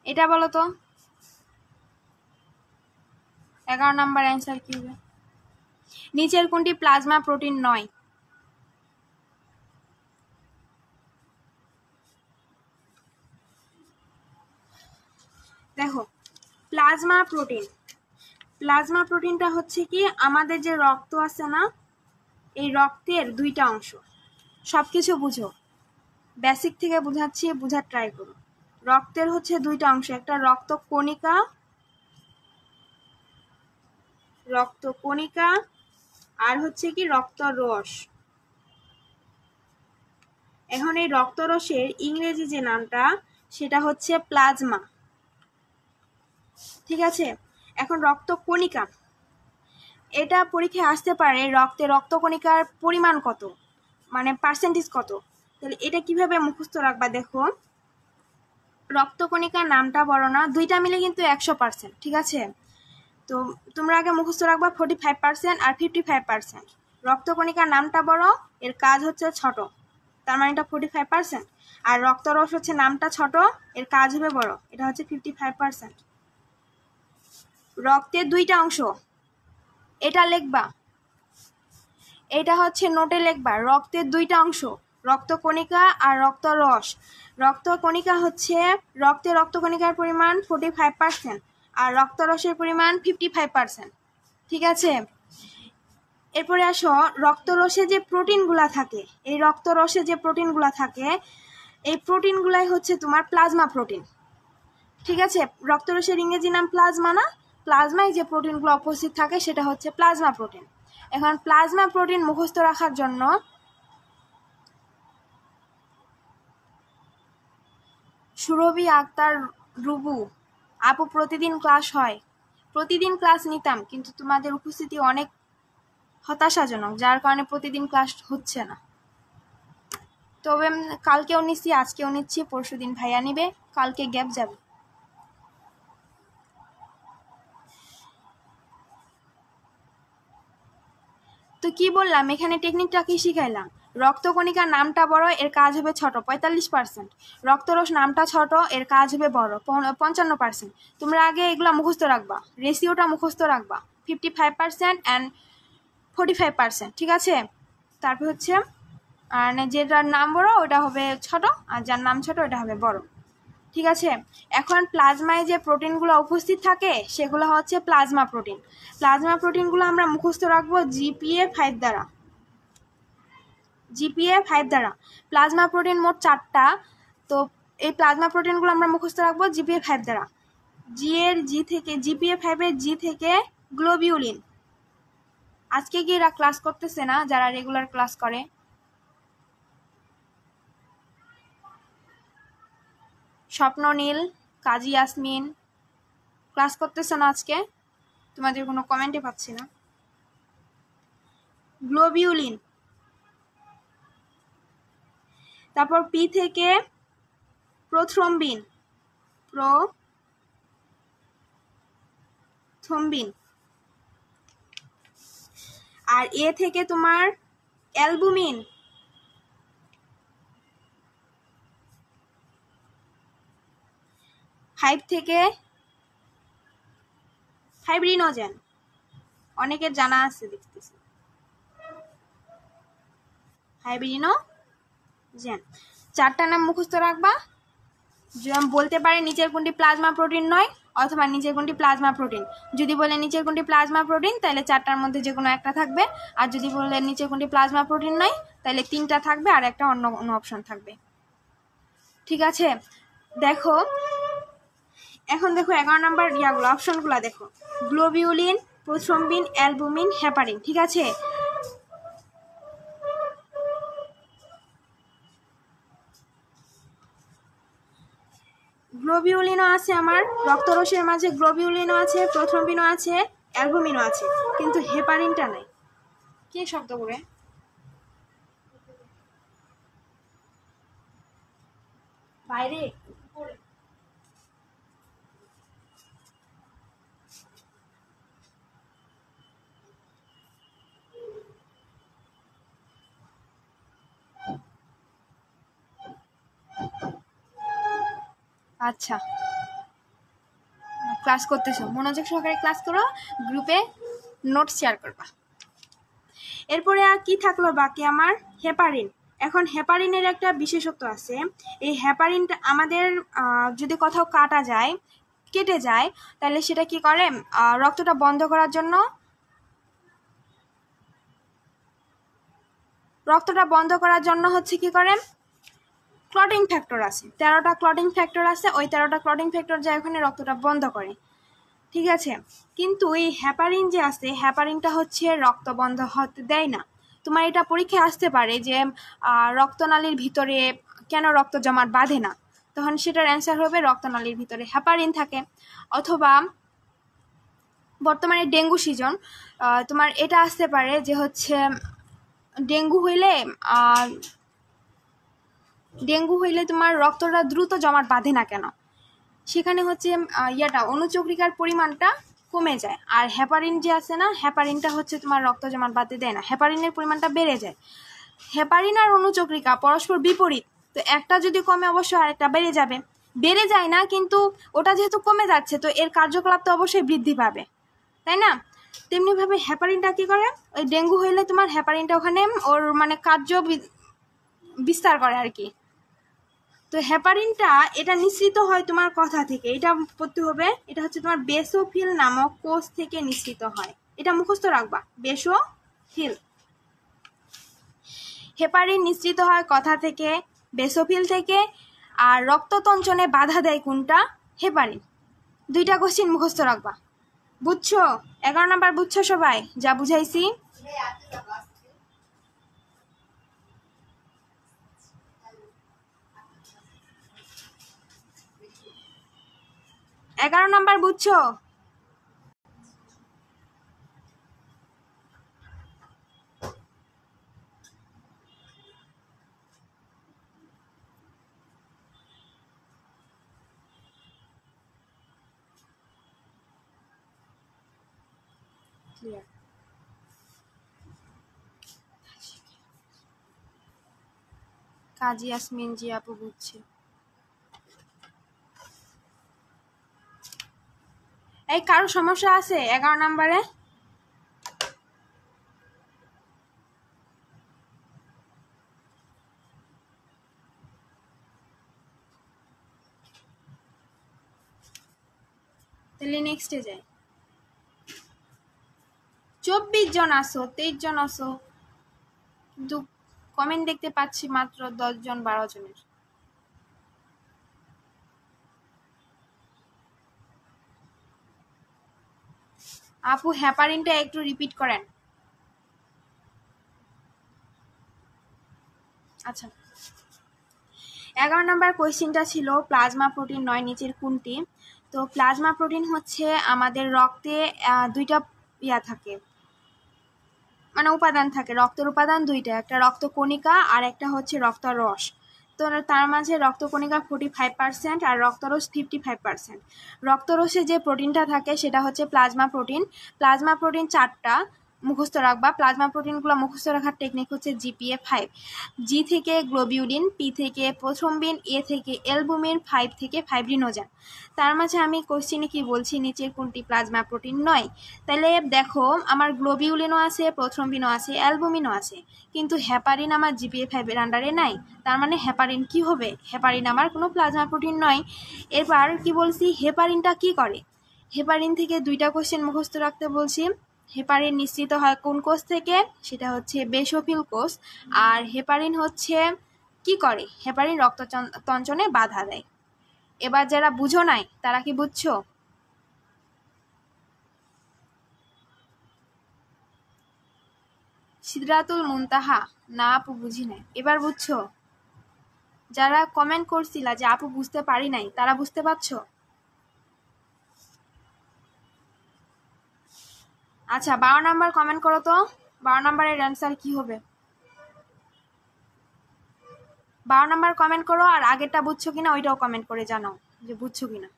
এটা বলো তো, 11 নাম্বার অ্যান্সার কি হবে? নিচের কোনটি প্লাজমা প্রোটিন নয়? দেখো, প্লাজমা প্রোটিন, প্লাজমা প্রোটিনটা হচ্ছে কি, আমাদের যে রক্ত আছে না, এই রক্তের 2টা অংশ। সবকিছু বুঝো, বেসিক থেকে বুঝাচ্ছি, বুঝার ট্রাই করো। রক্তের হচ্ছে 2টা অংশ, একটা রক্ত কণিকা, রক্ত কণিকা, আর হচ্ছে কি রক্তরস। এখন এই রক্তরসের ইংরেজি যে নামটা সেটা হচ্ছে প্লাজমা, ঠিক আছে? এখন রক্ত কণিকা, এটা পরীক্ষায় আসতে পারে, রক্ত কণিকার পরিমাণ কত, মানে পার্সেন্টেজ কত। তাহলে এটা কিভাবে মুখস্থ রাখবা, দেখো, রক্ত কণিকার নামটা বড় না, 2টা মিলে কিন্তু 100%, ঠিক আছে? তো তোমরা আগে মুখস্থ রাখবা 45% আর 55%। রক্ত কণিকার নামটা বড়, এর কাজ হচ্ছে ছোট। তার মানে এটা 45%। আর রক্তরস হচ্ছে নামটা ছোট, এর কাজ হবে বড়, এটা হচ্ছে 55%। রক্তের দুইটা অংশ, এটা লিখবা, এটা হচ্ছে নোটে লিখবা। রক্তের দুইটা অংশ, রক্তকণিকা আর রক্তরস। রক্তকণিকা হচ্ছে রক্তকণিকার পরিমাণ 45% আর রক্তরসের পরিমাণ 55%। ঠিক আছে, এরপরে আসো রক্তরসে যে প্রোটিনগুলা থাকে, এই রক্তরসে যে প্রোটিনগুলা থাকে, এই প্রোটিনগুলাই হচ্ছে তোমার প্লাজমা প্রোটিন। ঠিক আছে, রক্তরসের ইংরেজি নাম প্লাজমা না? প্লাজমায় যে প্রোটিনগুলো উপস্থিত থাকে সেটা হচ্ছে প্লাজমা প্রোটিন। এখন প্লাজমা প্রোটিন মুখস্থ রাখার জন্য সুরভি আক্তার রুবু আপু প্রতিদিন ক্লাস হয়, প্রতিদিন ক্লাস নিতাম, কিন্তু তোমাদের উপস্থিতি অনেক হতাশাজনক, যার কারণে প্রতিদিন ক্লাস হচ্ছে না। তবে কালকেও নিচ্ছি, আজকেও নিচ্ছি, পরশুদিন ভাইয়া নিবে, কালকে গ্যাপ যাবে। তো কি বললাম, এখানে টেকনিকটা কি শিখাইলাম? রক্তকণিকার নামটা বড়, এর কাজ হবে ছোট, 45%। রক্তরস নামটা ছোট, এর কাজ হবে বড়, 55%। তোমরা আগে এগুলা মুখস্থ রাখবা, রেশিওটা মুখস্থ রাখবা, 55% অ্যান্ড 45%। ঠিক আছে, তারপর হচ্ছে আর যেটার নাম বড় ওটা হবে ছোট, আর যার নাম ছোট ওটা হবে বড়। ঠিক আছে, এখন প্লাজমায় যে প্রোটিনগুলো উপস্থিত থাকে সেগুলো হচ্ছে প্লাজমা প্রোটিন। প্লাজমা প্রোটিনগুলো আমরা মুখস্থ রাখবো GPA 5 দ্বারা। GPA 5 দ্বারা প্লাজমা প্রোটিন মোট 4টা, তো এই প্লাজমা প্রোটিনগুলো আমরা মুখস্থ রাখবো GPA 5 দ্বারা। GPA 5 এর G থেকে গ্লোবিউলিন। আজকে কি এরা ক্লাস করতেছে না যারা রেগুলার ক্লাস করে? স্বপ্ননীল, কাজী ইয়াসমিন ক্লাস করতেছে না আজকে? তোমাদের কোনো কমেন্টে পাচ্ছি না। গ্লোবিউলিন। তারপর পি থেকে প্রোথ্রম্বিন, আর এ থেকে তোমার অ্যালবুমিন। থেকে ফাইব্রিনোজেন, অনেকের জানা আছে দেখতেছি, ফাইব্রিনোজেন। 4টা নাম মুখস্থ রাখবা, যেমন বলতে পারে নিচের কোনটি প্লাজমা প্রোটিন নয়, অথবা নিচের কোনটি প্লাজমা প্রোটিন। যদি বলে নিচের কোনটি প্লাজমা প্রোটিন তাহলে 4টার মধ্যে যে কোনো একটা থাকবে, আর যদি বলে নিচের কোনটি প্লাজমা প্রোটিন নয় তাহলে 3টা থাকবে আর একটা অন্য অপশন থাকবে। ঠিক আছে, দেখো এখন দেখো 11 নম্বর ইয়াগুলো অপশনগুলো দেখো, গ্লোবিউলিন, প্রোথ্রম্বিন, অ্যালবুমিন, হেপারিন। ঠিক আছে, গ্লোবিউলিনও আছে আমার, রক্তরসের মাঝে গ্লোবিউলিনও আছে, প্রোথ্রম্বিনও আছে, অ্যালবুমিনও আছে, কিন্তু হেপারিনটা নাই। কে শব্দ করে? বাইরে। আচ্ছা, ক্লাস করতেছো, মনোযোগ সহকারে ক্লাস করো, গ্রুপে নোট শেয়ার করবা। এরপরে আর কি থাকলো বাকি আমার? হেপারিন। এখন হেপারিনের একটা বিশেষত্ব আছে, এই হেপারিনটা আমাদের যদি কোথাও কেটে যায় তাহলে সেটা কি করে, রক্তটা বন্ধ করার জন্য হচ্ছে কি করে, ক্লটিং ফ্যাক্টর আছে, 13টা ক্লটিং ফ্যাক্টর আছে, ওই 13টা ক্লটিং ফ্যাক্টর যায় ওখানে রক্তটা বন্ধ করে। ঠিক আছে, কিন্তু এই হেপারিন যে আছে, হেপারিনটা হচ্ছে রক্ত বন্ধ হতে দেয় না। তোমার এটা পরীক্ষায় আসতে পারে যে রক্তনালীর ভিতরে কেন রক্ত জমাট বাঁধে না, তখন সেটার অ্যান্সার হবে রক্তনালীর ভিতরে হেপারিন থাকে। অথবা বর্তমানে ডেঙ্গু সিজন, তোমার এটা আসতে পারে যে হচ্ছে ডেঙ্গু হইলে তোমার রক্তটা দ্রুত জমাট বাঁধে না কেন, সেখানে হচ্ছে অনুচক্রিকার পরিমাণটা কমে যায়। আর হেপারিন যে আছে না, হেপারিনটা হচ্ছে তোমার রক্ত জমাট বাঁধতে দেয় না, হেপারিনের পরিমাণটা বেড়ে যায়। হেপারিন আর অনুচক্রিকা পরস্পর বিপরীত, তো একটা যদি কমে অবশ্যই আরেকটা বেড়ে যাবে। বেড়ে যায় না, কিন্তু ওটা যেহেতু কমে যাচ্ছে তো এর কার্যকলাপ তো অবশ্যই বৃদ্ধি পাবে, তাই না? তেমনিভাবে হেপারিনটা কি করে, ওই ডেঙ্গু হইলে তোমার হেপারিনটা ওখানে ওর মানে কার্য বিস্তার করে আর কি। তো হেপারিনটা এটা নিঃসৃত হয় তোমার কথা থেকে, এটা পড়তে হবে। এটা হচ্ছে তোমার বেসোফিল নামক কোষ থেকে নিঃসৃত হয়, এটা মুখস্থ রাখবা, বেসোফিল। হেপারিন নিঃসৃত হয় কথা থেকে, বেসোফিল থেকে। আর রক্ততঞ্চনে বাধা দেয় কোনটা? হেপারিন। দুইটা কোশ্চিন মুখস্থ রাখবা, বুঝছো? 11 নাম্বার বুঝছো সবাই যা বুঝাইছি? এগারো নাম্বার বুঝছো? ক্লিয়ার। কাজী ইয়াসমিন জি আপু বুঝছে। এই কারো সমস্যা আছে 11 নাম্বারে? তাহলে নেক্সটে যাই। 24 জন আসো, 23 জন আসো, কিন্তু কমেন্ট দেখতে পাচ্ছি মাত্র 10 জন 12 জনের। আপু হেপারিনটা একটু রিপিট করেন। আচ্ছা, 11 নাম্বার কোয়েশ্চেনটা ছিল প্লাজমা প্রোটিন 9 নিচের কোনটি? তো প্লাজমা প্রোটিন হচ্ছে আমাদের রক্তে দুইটা থাকে, মানে উপাদান থাকে, রক্তের উপাদান দুইটা, একটা রক্তকণিকা আর একটা হচ্ছে রক্তরস। তো তার মাঝে রক্তকণিকা 45% আর রক্তরস 55%। রক্তরসে যে প্রোটিনটা থাকে সেটা হচ্ছে প্লাজমা প্রোটিন। প্লাজমা প্রোটিন 4টা মুখস্থ রাখবা। প্লাজমা প্রোটিনগুলো মুখস্থ রাখার টেকনিক হচ্ছে GPA 5। জি থেকে গ্লোবিউলিন, পি থেকে প্রথ্রম্বিন, এ থেকে অ্যালবুমিন, 5 থেকে ফাইব্রিনোজেন। তার মাঝে আমি কোশ্চেনে কি বলছি, নিচের কোনটি প্লাজমা প্রোটিন নয়? তাহলে দেখো আমার গ্লোবিউলিনও আছে, প্রথ্রম্বিনও আছে, অ্যালবুমিনও আছে, কিন্তু হেপারিন আমার GPA 5 এর আন্ডারে নাই। তার মানে হেপারিন কি হবে? হেপারিন আমার কোনো প্লাজমা প্রোটিন নয়। এবার কি বলছি, হেপারিনটা কি করে? হেপারিন থেকে দুইটা কোশ্চেন মুখস্থ রাখতে বলছি। হেপারিন নিঃসৃত হয় কোন কোষ থেকে? সেটা হচ্ছে বেসোফিল কোষ। আর হেপারিন হচ্ছে কি করে? হেপারিন রক্ততঞ্চনে বাধা দেয়। এবার যারা বুঝো নাই তারা কি বুঝছো? সিদরাতুল মুনতাহা না আপু বুঝি নাই, এবার বুঝছো? যারা কমেন্ট করছিলা যে আপু বুঝতে পারি নাই তারা বুঝতে পারছো? আচ্ছা 12 নাম্বার কমেন্ট করো তো, 12 নাম্বারের অ্যান্সার কি হবে? 12 নাম্বার কমেন্ট করো, আর আগেরটা বুঝছো কিনা ওইটাও কমেন্ট করে জানাও যে বুঝছো কিনা।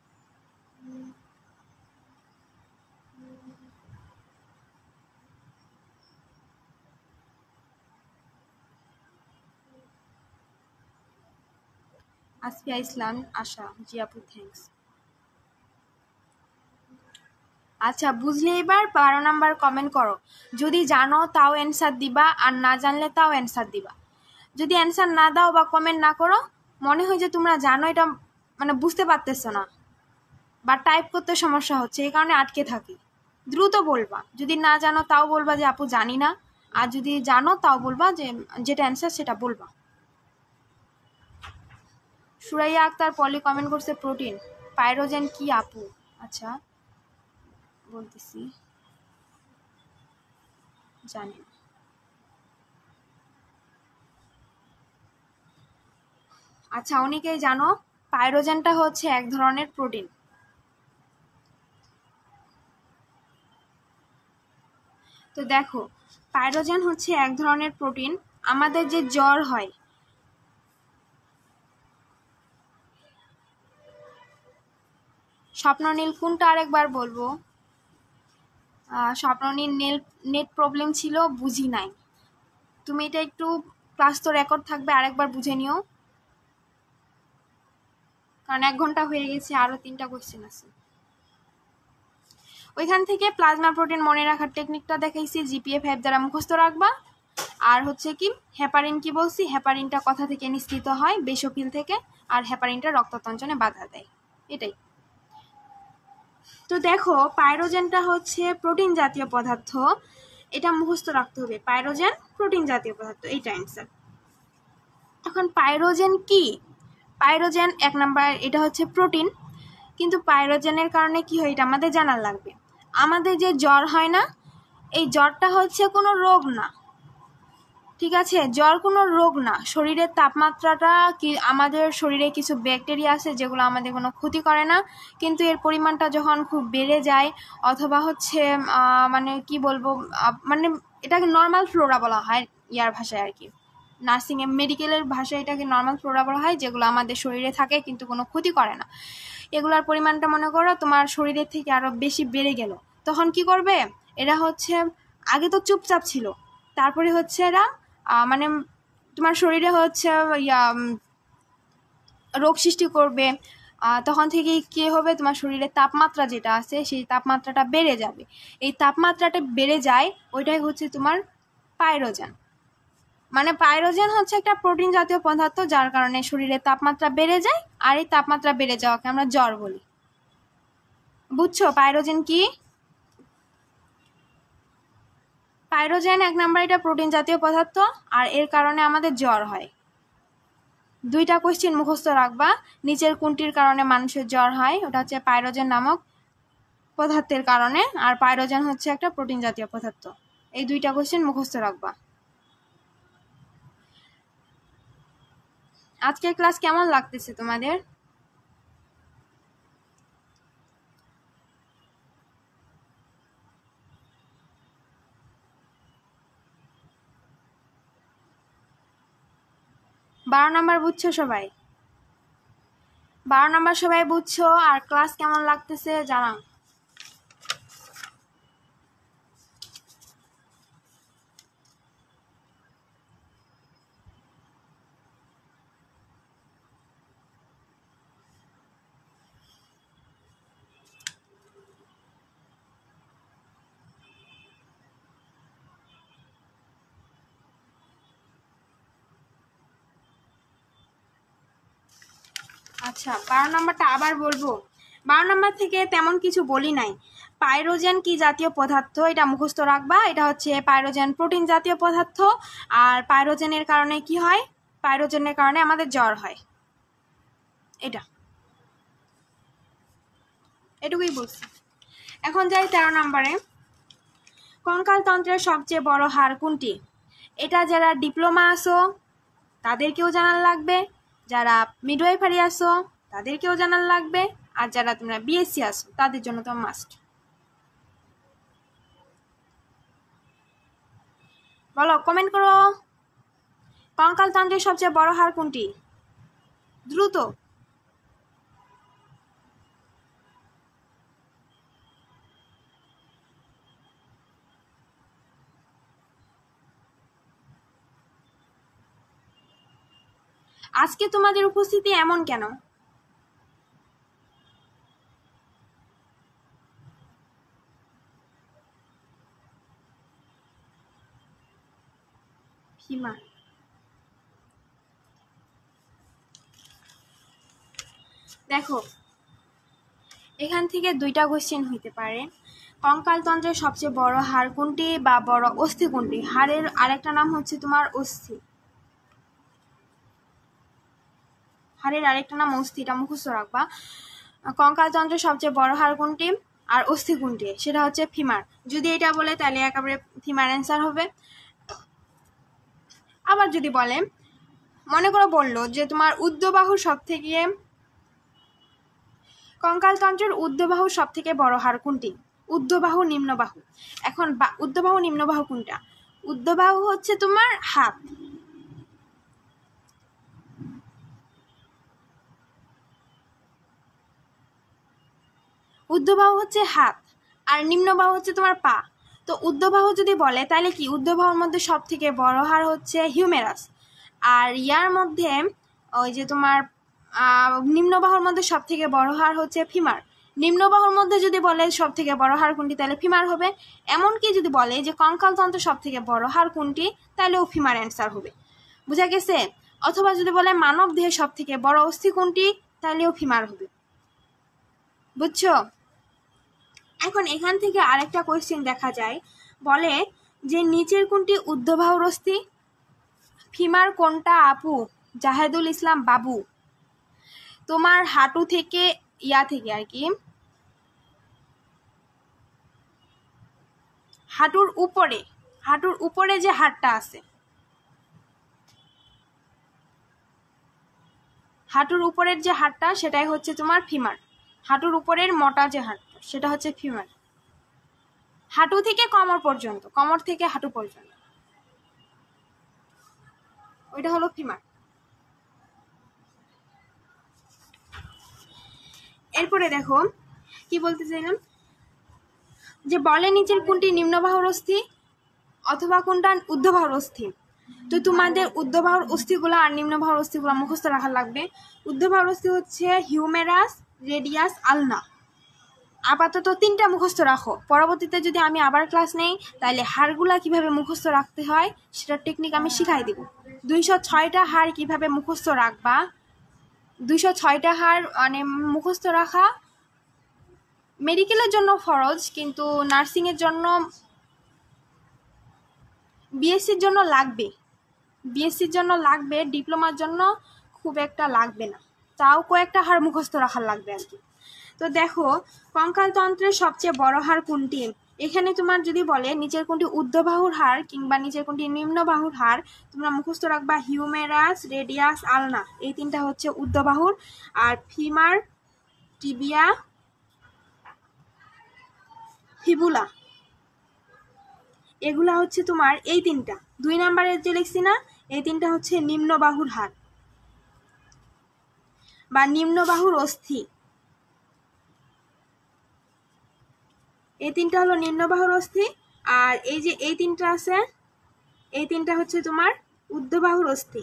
আসফিয়া ইসলাম আশা জি আপু থ্যাঙ্কস। আচ্ছা বুঝলে এবার 12 নাম্বার কমেন্ট করো। যদি জানো তাও অ্যান্সার দিবা, আর না জানলে তাও অ্যান্সার দিবা। যদি অ্যান্সার না দাও বা কমেন্ট না করো, মনে হয় যে তোমরা জানো এটা মানে বুঝতে পারতেছো না বা টাইপ করতে সমস্যা হচ্ছে, এই কারণে আটকে থাকি। দ্রুত বলবা, যদি না জানো তাও বলবা যে আপু জানি না, আর যদি জানো তাও বলবা যে যেটা অ্যান্সার সেটা বলবা। সুরাইয়া আক্তার পলি কমেন্ট করছে প্রোটিন। পাইরোজেন কি আপু? আচ্ছা বলতেছি, জানি না। আচ্ছা অনেকেই জানো পাইরোজেনটা হচ্ছে এক ধরনের প্রোটিন। তো দেখো পাইরোজেন হচ্ছে এক ধরনের প্রোটিন। আমাদের যে জ্বর হয়, স্বপ্ননীল কোনটা আরেকবার বলবো? স্বপ্ননীল নেট প্রবলেম ছিল, বুঝি নাই। তুমি এটা একটু ক্লাস তো রেকর্ড থাকবে, আরেকবার বুঝে নিও, কারণ 1 ঘন্টা হয়ে গেছে, আরো 3টা কোয়েশ্চেন আছে। ওইখান থেকে প্লাজমা প্রোটিন মনে রাখার টেকনিকটা দেখাইছি, জিপিএ 5 দ্বারা মুখস্থ রাখবা। আর হচ্ছে কি হেপারিন কি বলছি, হেপারিনটা কথা থেকে নিঃসৃত হয় বেসোফিল থেকে, আর হেপারিনটা রক্ততঞ্চনে বাধা দেয়, এটাই। তো দেখো পাইরোজেনটা হচ্ছে প্রোটিন জাতীয় পদার্থ, এটা মুখস্থ রাখতে হবে, পাইরোজেন প্রোটিন জাতীয় পদার্থ, এইটা অ্যান্সার। এখন পাইরোজেন কি? পাইরোজেন 1 নাম্বার, এটা হচ্ছে প্রোটিন, কিন্তু পাইরোজেনের কারণে কি হয় এটা আমাদের জানার লাগবে। আমাদের যে জ্বর হয় না, এই জ্বরটা হচ্ছে কোনো রোগ না, ঠিক আছে? জ্বর কোনো রোগ না, শরীরের তাপমাত্রাটা কি, আমাদের শরীরে কিছু ব্যাকটেরিয়া আছে যেগুলো আমাদের কোনো ক্ষতি করে না, কিন্তু এর পরিমাণটা যখন খুব বেড়ে যায়, অথবা হচ্ছে মানে কি বলবো, মানে এটাকে নর্মাল ফ্লোরা বলা হয় ইয়ার ভাষায় আর কি, নার্সিংয়ে মেডিকেলের ভাষায় এটাকে নর্মাল ফ্লোরা বলা হয়, যেগুলো আমাদের শরীরে থাকে কিন্তু কোনো ক্ষতি করে না। এগুলার পরিমাণটা মনে করো তোমার শরীরের থেকে আরো বেশি বেড়ে গেল, তখন কি করবে? এরা হচ্ছে আগে তো চুপচাপ ছিল, তারপরে হচ্ছে এরা মানে তোমার শরীরে হচ্ছে রোগ সৃষ্টি করবে, তখন থেকে কি হবে, তোমার শরীরের তাপমাত্রা যেটা আছে সেই তাপমাত্রাটা বেড়ে যাবে, এই তাপমাত্রাটা বেড়ে যায়, ওইটাই হচ্ছে তোমার পাইরোজেন। মানে পাইরোজেন হচ্ছে একটা প্রোটিন জাতীয় পদার্থ, যার কারণে শরীরের তাপমাত্রা বেড়ে যায়, আর এই তাপমাত্রা বেড়ে যাওয়াকে আমরা জ্বর বলি। বুঝছো পাইরোজেন কি? পাইরোজেন 1 নাম্বার, এটা প্রোটিন জাতীয় পদার্থ, আর এর কারণে আমাদের জ্বর হয়। 2টা কোয়েশ্চেন মুখস্থ রাখবা, নিচের কোনটির কারণে মানুষের জ্বর হয়, ওটা হচ্ছে পাইরোজেন নামক পদার্থের কারণে, আর পাইরোজেন হচ্ছে একটা প্রোটিন জাতীয় পদার্থ। এই 2টা কোয়েশ্চেন মুখস্থ রাখবা। আজকের ক্লাস কেমন লাগতেছে তোমাদের? বারো নাম্বার বুঝছো সবাই? 12 নাম্বার সবাই বুঝছো? আর ক্লাস কেমন লাগতেছে জানাও। আচ্ছা 12 নাম্বারটা আবার বলবো। 12 নাম্বার থেকে তেমন কিছু বলি নাই। পাইরোজেন কি জাতীয় পদার্থ এটা মুখস্থ রাখবা, এটা হচ্ছে পাইরোজেন প্রোটিন জাতীয় পদার্থ, আর পাইরোজেনের কারণে কি হয়, পাইরোজেনের কারণে আমাদের জ্বর হয়, এটুকুই বলছি। এখন যাই 13 নাম্বারে, কঙ্কালতন্ত্রের সবচেয়ে বড় হাড় কোনটি? এটা যারা ডিপ্লোমা আসো তাদেরকেও জানার লাগবে, যারা মিডওয়াইফারি আসো তাদেরকেও জানার লাগবে, আর যারা তোমরা বিএসসি আসো তাদের জন্য তো মাস্ট। বলো, কমেন্ট করো, কঙ্কালতন্ত্রের সবচেয়ে বড় হাড় কোনটি? দ্রুত। আজকে তোমাদের উপস্থিতি এমন কেন? ভীমা, দেখো এখান থেকে 2টা কোশ্চেন হইতে পারে। কঙ্কালতন্ত্রের সবচেয়ে বড় হাড় কোনটি বা বড় অস্থি কোনটি? হাড়ের আরেকটা নাম হচ্ছে তোমার অস্থি, হাড়ের আরেকটা নাম অস্থি, এটা মুখস্থ রাখবা। কঙ্কালতন্ত্রের সবচেয়ে বড় হাড় কোনটি আর অস্থি কোনটি, সেটা হচ্ছে ফিমার। যদি এটা বলে তাহলে একেবারে ফিমার অ্যান্সার হবে। আবার যদি বলে, মনে করো বললো যে তোমার ঊর্ধ্ববাহুর সব থেকে, কঙ্কালতন্ত্রের ঊর্ধ্ববাহুর সব থেকে বড় হাড় কোনটি? ঊর্ধ্ববাহু নিম্নবাহু। এখন ঊর্ধ্ববাহু নিম্নবাহু কোনটা? ঊর্ধ্ববাহু হচ্ছে তোমার হাত, ঊর্ধ্ববাহু হচ্ছে হাত, আর নিম্নবাহু হচ্ছে তোমার পা। তো ঊর্ধ্ববাহু যদি বলে তাহলে কি ঊর্ধ্ববাহুর মধ্যে সব থেকে বড় হাড় হচ্ছে হিউমেরাস, আর ইয়ার মধ্যে ওই যে তোমার নিম্ন বাহুর মধ্যে সব থেকে বড় হাড় হচ্ছে ফিমার। নিম্ন বাহুর মধ্যে যদি বলে সব থেকে বড় হাড় কোনটি, তাহলে ফিমার হবে। এমনকি যদি বলে যে কঙ্কাল তন্ত্র সব থেকে বড় হাড় কোনটি, তাহলেও ফিমার অ্যান্সার হবে। বুঝা গেছে? অথবা যদি বলে মানব দেহের সব থেকে বড় অস্থি কোনটি, তাহলেও ফিমার হবে। বুঝছো? এখন এখান থেকে আরেকটা কোয়েশ্চেন দেখা যায়, বলে যে নিচের কোনটি ঊর্ধ্ববাহুর অস্থি? ফিমার কোনটা আপু? জাহেদুল ইসলাম বাবু। তোমার হাঁটু থেকে ইয়া থেকে আর কি, হাঁটুর উপরে যে হাড়টা আছে, হাঁটুর উপরের যে হাড়টা সেটাই হচ্ছে তোমার ফিমার। হাঁটুর উপরের মোটা যে হাড়টা সেটা হচ্ছে ফিমার। হাঁটু থেকে কোমর পর্যন্ত, কোমর থেকে হাঁটু পর্যন্ত, ওইটা হলো ফিমার। এরপরে দেখো কি বলতে চাইলাম, যে বলে নিচের কোনটি নিম্নবাহুর অস্থি অথবা কোনটা ঊর্ধ্ববাহুর অস্থি। তো তোমাদের ঊর্ধ্ববাহুর অস্থিগুলো আর নিম্নবাহুর অস্থিগুলো মুখস্থ রাখা লাগবে। ঊর্ধ্ববাহুর অস্থি হচ্ছে হিউমেরাস, রেডিয়াস, আলনা। আপাতত 3টা মুখস্থ রাখো। পরবর্তীতে যদি আমি আবার ক্লাস নেই তাহলে হাড়গুলা কিভাবে মুখস্থ রাখতে হয় সেটার টেকনিক আমি শিখাই দিব। 206টা হাড় কিভাবে মুখস্থ রাখবা, 206টা হাড় মানে মুখস্থ রাখা মেডিকেলের জন্য ফরজ, কিন্তু নার্সিংয়ের জন্য, বিএসসির জন্য লাগবে, বিএসসির জন্য লাগবে, ডিপ্লোমার জন্য খুব একটা লাগবে না, তাও কয়েকটা হাড় মুখস্থ রাখার লাগবে আর কি। তো দেখো কঙ্কালতন্ত্রের সবচেয়ে বড় হাড় কোনটি? এখানে তোমার যদি বলে নিচের কোনটি ঊর্ধ্ববাহুর হাড় কিংবা নিচের কোনটি নিম্নবাহুর হাড়, তোমরা মুখস্থ রাখবা হিউমেরাস, রেডিয়াস, আলনা। এই 3টা হচ্ছে ঊর্ধ্ববাহুর। আর ফিমার, টিবিয়া, ফিবুলা, এগুলা হচ্ছে তোমার এই 3টা। 2 নম্বরের যে লিখছি না, এই 3টা হচ্ছে নিম্নবাহুর হাড় বা নিম্নবাহুর অস্থি। এই 3টা হলো নিম্নবাহুর অস্থি। আর এই যে এই 3টা আছে, এই 3টা হচ্ছে তোমার ঊর্ধ্ববাহুর অস্থি।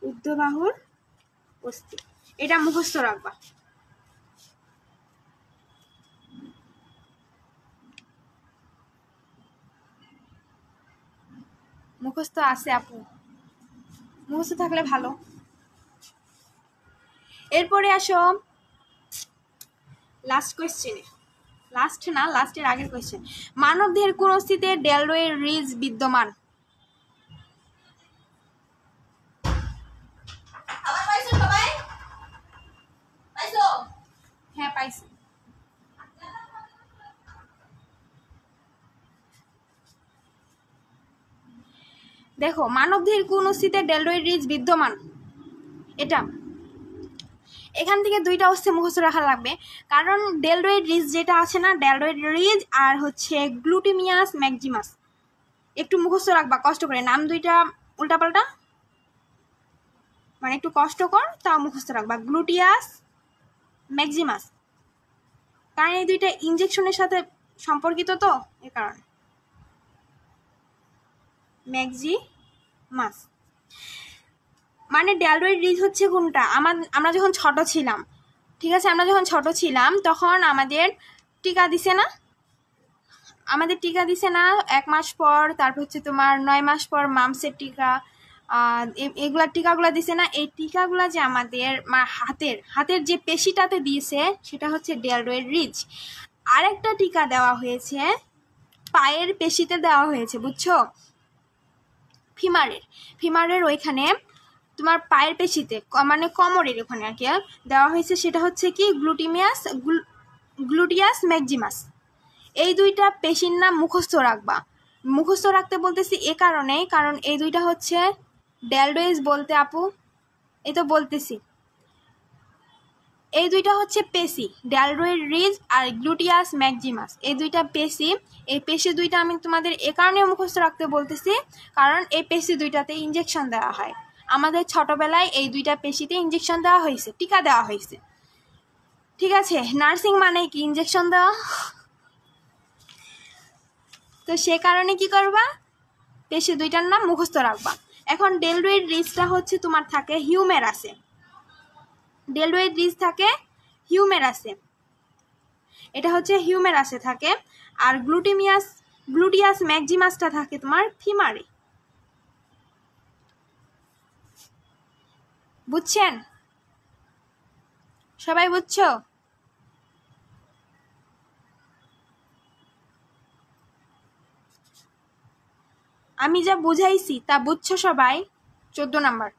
ঊর্ধ্ববাহুর অস্থি, এটা মুখস্থ রাখবা। মুখস্থ আছে আপু, মুখস্থ থাকলে ভালো। এরপরে আসো লাস্ট কোয়েশ্চেনে, লাস্ট না, লাস্টের আগের কোয়েশ্চেন। মানব দেহের কোন অস্থিতে ডেলওয়ের রিজ বিদ্যমান? হ্যাঁ পাইছি। দেখো মানব দেহের কোন অস্থিতে ডেলওয়ের রিজ বিদ্যমান, এটা এখান থেকে 2টা অস্থি মুখস্থ রাখা লাগবে, কারণ ডেলওয়ের রিজ যেটা আছে না, ডেলওয়ের রিজ আর হচ্ছে গ্লুটিমিয়াস ম্যাক্সিমাস, একটু মুখস্থ রাখবা কষ্ট করে। নাম 2টা উল্টাপাল্টা, মানে একটু কষ্ট কর, তাও মুখস্থ রাখবা। গ্লুটিয়াস ম্যাক্সিমাস, কারণ এই 2টা ইনজেকশনের সাথে সম্পর্কিত, তো এ কারণে ম্যাক্সিমাস। মানে ডেলওয়ের রিজ হচ্ছে কোনটা, আমরা যখন ছোট ছিলাম, ঠিক আছে, আমরা যখন ছোট ছিলাম তখন আমাদের টিকা দিছে না, আমাদের টিকা দিছে না 1 মাস পর, তারপর হচ্ছে তোমার 9 মাস পর মামসের টিকা, এগুলা টিকাগুলা দিছে না। এই টিকাগুলা যে আমাদের হাতের যে পেশিটাতে দিয়েছে সেটা হচ্ছে ডেলওয়ের রিজ। আরেকটা টিকা দেওয়া হয়েছে পায়ের পেশিতে দেওয়া হয়েছে, বুঝছো, ফিমারের ওইখানে তোমার পায়ের পেশিতে, মানে কোমরের ওখানে আর কি দেওয়া হয়েছে, সেটা হচ্ছে কি গ্লুটিয়াস ম্যাক্সিমাস। এই 2টা পেশির নাম মুখস্থ রাখবা। মুখস্থ রাখতে বলতেছি এ কারণেই, কারণ এই 2টা হচ্ছে ডেলওয়েজ বলতে আপু, এই তো বলতেছি, এই 2টা হচ্ছে পেশি, ডেলওয়ের রিজ আর গ্লুটিয়াস ম্যাক্সিমাস, এই 2টা পেশি। এই পেশি 2টা আমি তোমাদের এ কারণে মুখস্থ রাখতে বলতেছি, কারণ এই পেশি 2টাতে ইনজেকশন দেওয়া হয়। আমাদের ছোটবেলায় এই 2টা পেশিতে ইনজেকশন দেওয়া হয়েছে, টিকা দেওয়া হয়েছে, ঠিক আছে। নার্সিং মানে কি ইনজেকশন দেওয়া, তো সে কারণে কি করবা, পেশি দুইটার নাম মুখস্থ রাখবা। এখন ডেলটয়েড রিজটা হচ্ছে তোমার থাকে হিউমেরাসে, ডেলটয়েড রিজ থাকে হিউমেরাসে, এটা হচ্ছে হিউমেরাসে থাকে। আর গ্লুটিয়াস ম্যাক্সিমাসটা থাকে তোমার ফিমারে। বুঝছেন? সবাই বুঝছো? আমি যা বুঝাইছি তা বুঝছো সবাই? 14 নাম্বার।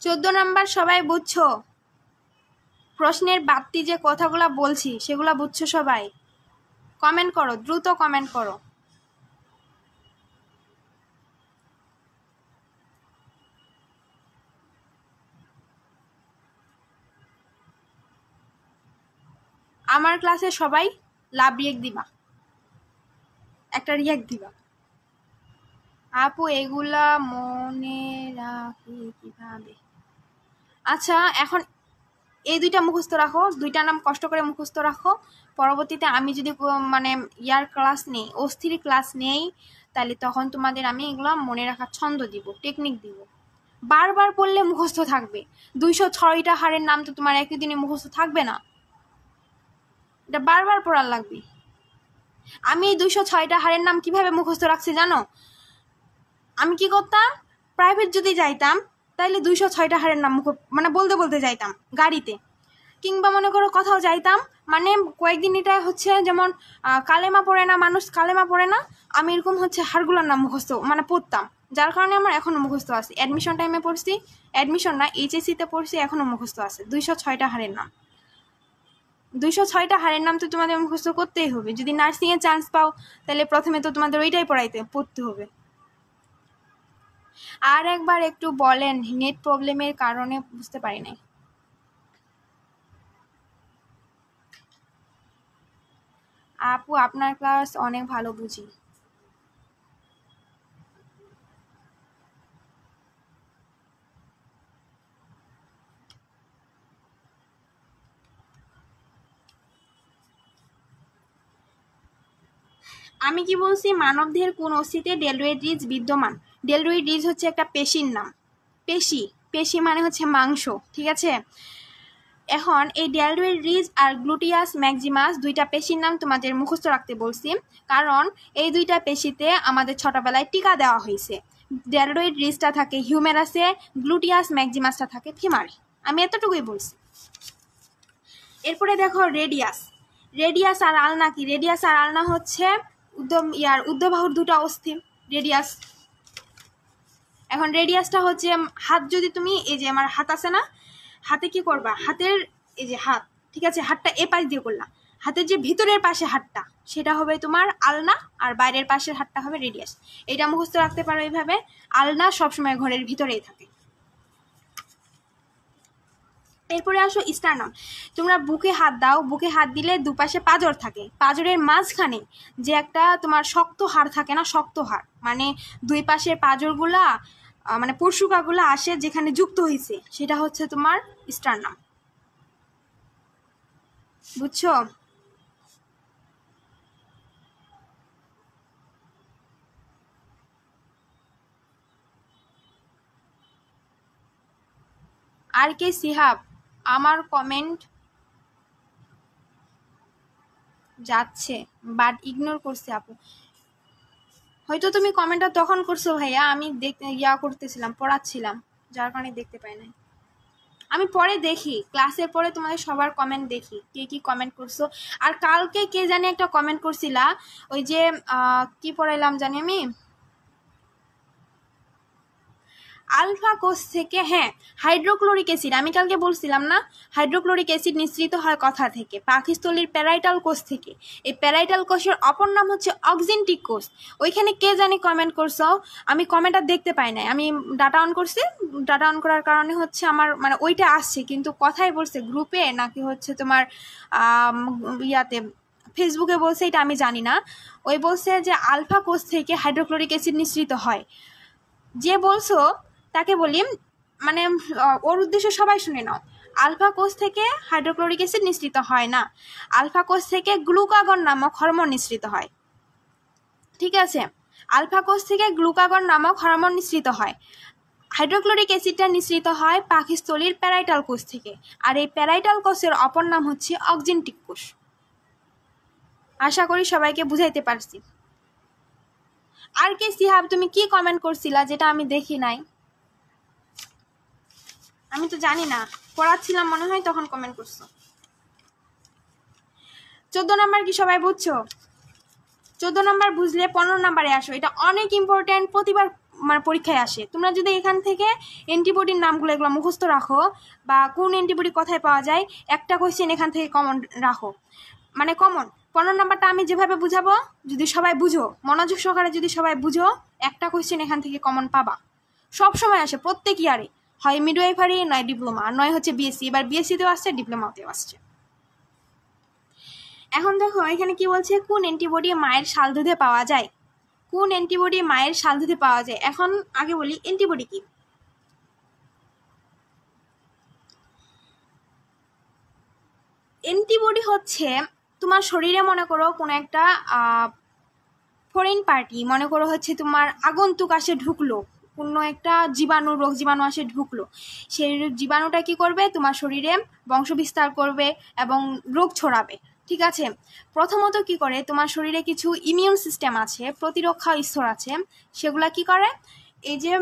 চোদ্দ নাম্বার সবাই বুঝছো? প্রশ্নের বাড়তি যে কথাগুলা বলছি সেগুলা বুঝছো সবাই? কমেন্ট করো, দ্রুত কমেন্ট করো। আমার ক্লাসে সবাই লাভ রিয়েক্ট দিবা, একটা রিয়েক্ট দিবা। আপু এগুলা মনে রাখি কিভাবে? আচ্ছা, এখন এই দুইটা মুখস্থ রাখো, দুইটা নাম কষ্ট করে মুখস্থ রাখো। পরবর্তীতে আমি যদি মানে ইয়ার ক্লাস নেই, অস্থির ক্লাস নেই, তাহলে তখন তোমাদের আমি এগুলো মনে রাখার ছন্দ দিব, টেকনিক দিব। বারবার পড়লে মুখস্থ থাকবে। 206টা হাড়ের নাম তো তোমার একই দিনে মুখস্থ থাকবে না, এটা বারবার পড়ার লাগবে। আমি এই 206টা হাড়ের নাম কিভাবে মুখস্থ রাখছি জানো? আমি কি করতাম, প্রাইভেট যদি যাইতাম তাইলে 206টা হাড়ের নাম মানে বলতে বলতে যাইতাম গাড়িতে, কিংবা মনে করো কোথাও যাইতাম, মানে কয়েকদিন এটা হচ্ছে যেমন কালেমা পড়ে না মানুষ, কালেমা পড়ে না, আমি এরকম হচ্ছে হাড়গুলোর নাম মুখস্থ মানে পড়তাম, যার কারণে আমার এখনো মুখস্থ আছে। অ্যাডমিশন টাইমে পড়ছি, অ্যাডমিশন না এইচএসসিতে পড়ছি, এখনো মুখস্থ আছে 206টা হাড়ের নাম। 206টা হাড়ের নাম তো তোমাদের মুখস্থ করতেই হবে। যদি নার্সিংয়ে চান্স পাও তাহলে প্রথমে তো তোমাদের ওইটাই পড়তে হবে। আর একবার একটু বলেন, নেট প্রবলেমের কারণে বুঝতে পারি নাই। আপু আপনার ক্লাস অনেক ভালো বুঝি। আমি কি বলছি, মানবদেহের কোন অস্থিতে ডেলটয়েড রিজ বিদ্যমান? ডেলটয়েড রিজ হচ্ছে একটা পেশির নাম। পেশি মানে হচ্ছে মাংস, ঠিক আছে? এখন এই ডেলটয়েড রিজ আর গ্লুটিয়াস ম্যাক্সিমাস দুইটা পেশির নাম তোমাদের মুখস্থ রাখতে বলছি, কারণ এই দুইটা পেশিতে আমাদের ছোটবেলায় টিকা দেওয়া হয়েছে। ডেলটয়েড রিজটা থাকে হিউমেরাসে, গ্লুটিয়াস ম্যাক্সিমাসটা থাকে ফিমারে। আমি এতটুকুই বলছি। এরপরে দেখো রেডিয়াস আর আলনা কি? রেডিয়াস আর আলনা হচ্ছে ঊর্ধ্ববাহুর দুটো অস্থি, রেডিয়াস। এখন রেডিয়াসটা হচ্ছে হাত, যদি তুমি এই যে আমার হাত আছে না, হাতে কি করবা, হাতের এই যে হাত, ঠিক আছে, হাতটা এ পাশ দিয়ে করলা, হাতের যে ভিতরের পাশে হাতটা সেটা হবে তোমার আলনা, আর বাইরের পাশের হাতটা হবে রেডিয়াস। এটা মুখস্থ রাখতে পারো এইভাবে। আলনা সবসময় ঘরের ভিতরেই থাকে। এরপরে আসো স্টার্নাম। তোমরা বুকে হাত দাও, বুকে হাত দিলে দুপাশে পাঁজর থাকে, পাঁজরের মাঝখানে যে একটা তোমার শক্ত হাড় থাকে না, শক্ত হাড় মানে দুই পাশের পাঁজরগুলা মানে পরশুকাগুলা আসে যেখানে যুক্ত হয়েছে, সেটা হচ্ছে তোমার স্টার্নাম। বুঝছো? আর কে সিহাব, আমার কমেন্ট যাচ্ছে বাট ইগনোর করছে আপু। হয়তো তুমি কমেন্টটা তখন করছো ভাইয়া, আমি করতেছিলাম, পড়াচ্ছিলাম, যার কারণে দেখতে পাই নাই। আমি পরে দেখি, ক্লাসের পরে তোমাদের সবার কমেন্ট দেখি কে কি কমেন্ট করছো। আর কালকে কে জানি একটা কমেন্ট করছিলা, ওই যে কি পড়াইলাম জানি আমি, আলফা কোষ থেকে, হ্যাঁ, হাইড্রোক্লোরিক অ্যাসিড, আমি কালকে বলছিলাম না, হাইড্রোক্লোরিক অ্যাসিড নিঃসৃত হয় কথা থেকে, পাকস্থলীর প্যারাইটাল কোষ থেকে। এই প্যারাইটাল কোষের অপর নাম হচ্ছে অক্সিনটিক কোষ। ওইখানে কে জানি কমেন্ট করছো, আমি কমেন্ট আর দেখতে পাই নাই, আমি ডাটা অন করছি, ডাটা অন করার কারণে হচ্ছে আমার মানে ওইটা আসছে, কিন্তু কথাই বলছে গ্রুপে নাকি হচ্ছে তোমার ইয়াতে ফেসবুকে বলছে, এটা আমি জানি না। ওই বলছে যে আলফা কোষ থেকে হাইড্রোক্লোরিক অ্যাসিড নিঃসৃত হয়। যে বলছো তাকে বলি, মানে ওর উদ্দেশ্য সবাই শুনে নাও, আলফা কোষ থেকে হাইড্রোক্লোরিক অ্যাসিড নিঃসৃত হয় না, আলফা কোষ থেকে গ্লুকাগন নামক হরমোন নিঃসৃত হয়। ঠিক আছে, আলফা কোষ থেকে গ্লুকাগন নামক হরমোন নিঃসৃত হয়। হাইড্রোক্লোরিক অ্যাসিডটা নিঃসৃত হয় পাকস্থলীর প্যারাইটাল কোষ থেকে, আর এই প্যারাইটাল কোষের অপর নাম হচ্ছে অক্সিনটিক কোষ। আশা করি সবাইকে বুঝাইতে পারছি। আর কে সিহাব, তুমি কি কমেন্ট করছিলা যেটা আমি দেখি নাই? আমি তো জানি না, পড়াচ্ছিলাম মনে হয় তখন কমেন্ট করছো। 14 নাম্বার কি সবাই বুঝছো? 14 নাম্বার বুঝলে 15 নাম্বারে আসো, এটা অনেক ইম্পর্টেন্ট, প্রতিবার মানে পরীক্ষায় আসে। তোমরা যদি এখান থেকে অ্যান্টিবডির নামগুলো এগুলো মুখস্থ রাখো, বা কোন অ্যান্টিবডি কোথায় পাওয়া যায়, একটা কোয়েশ্চেন এখান থেকে কমন রাখো, মানে কমন 15 নাম্বারটা আমি যেভাবে বুঝাবো, যদি সবাই বুঝো, মনোযোগ সহকারে যদি সবাই বুঝো, একটা কোয়েশ্চেন এখান থেকে কমন পাবা। সব সময় আসে, প্রত্যেক ইয়ারে, হয় মিডওয়াইফারি, নয় ডিপ্লোমা, নয় হচ্ছে বিএসসি। এবার বিএসসিতেও আসছে, ডিপ্লোমাতেও আসছে। এখন দেখো এখানে কি বলছে, কোন অ্যান্টিবডি মায়ের শাল দুধে পাওয়া যায়? কোন অ্যান্টিবডি মায়ের শাল দুধে পাওয়া যায়? এখন আগে বলি অ্যান্টিবডি কি। অ্যান্টিবডি হচ্ছে তোমার শরীরে, মনে করো কোনো একটা ফরেন পার্টি, মনে করো হচ্ছে তোমার আগন্তুক আসে ঢুকলো, কোনো একটা জীবাণু, রোগ জীবাণু আসে ঢুকলো, সেই জীবাণুটা কি করবে, তোমার শরীরে বংশবিস্তার করবে এবং রোগ ছড়াবে। ঠিক আছে, প্রথমত কি করে, তোমার শরীরে কিছু ইমিউন সিস্টেম আছে, প্রতিরক্ষা স্তর আছে, সেগুলা কি করে, এই যে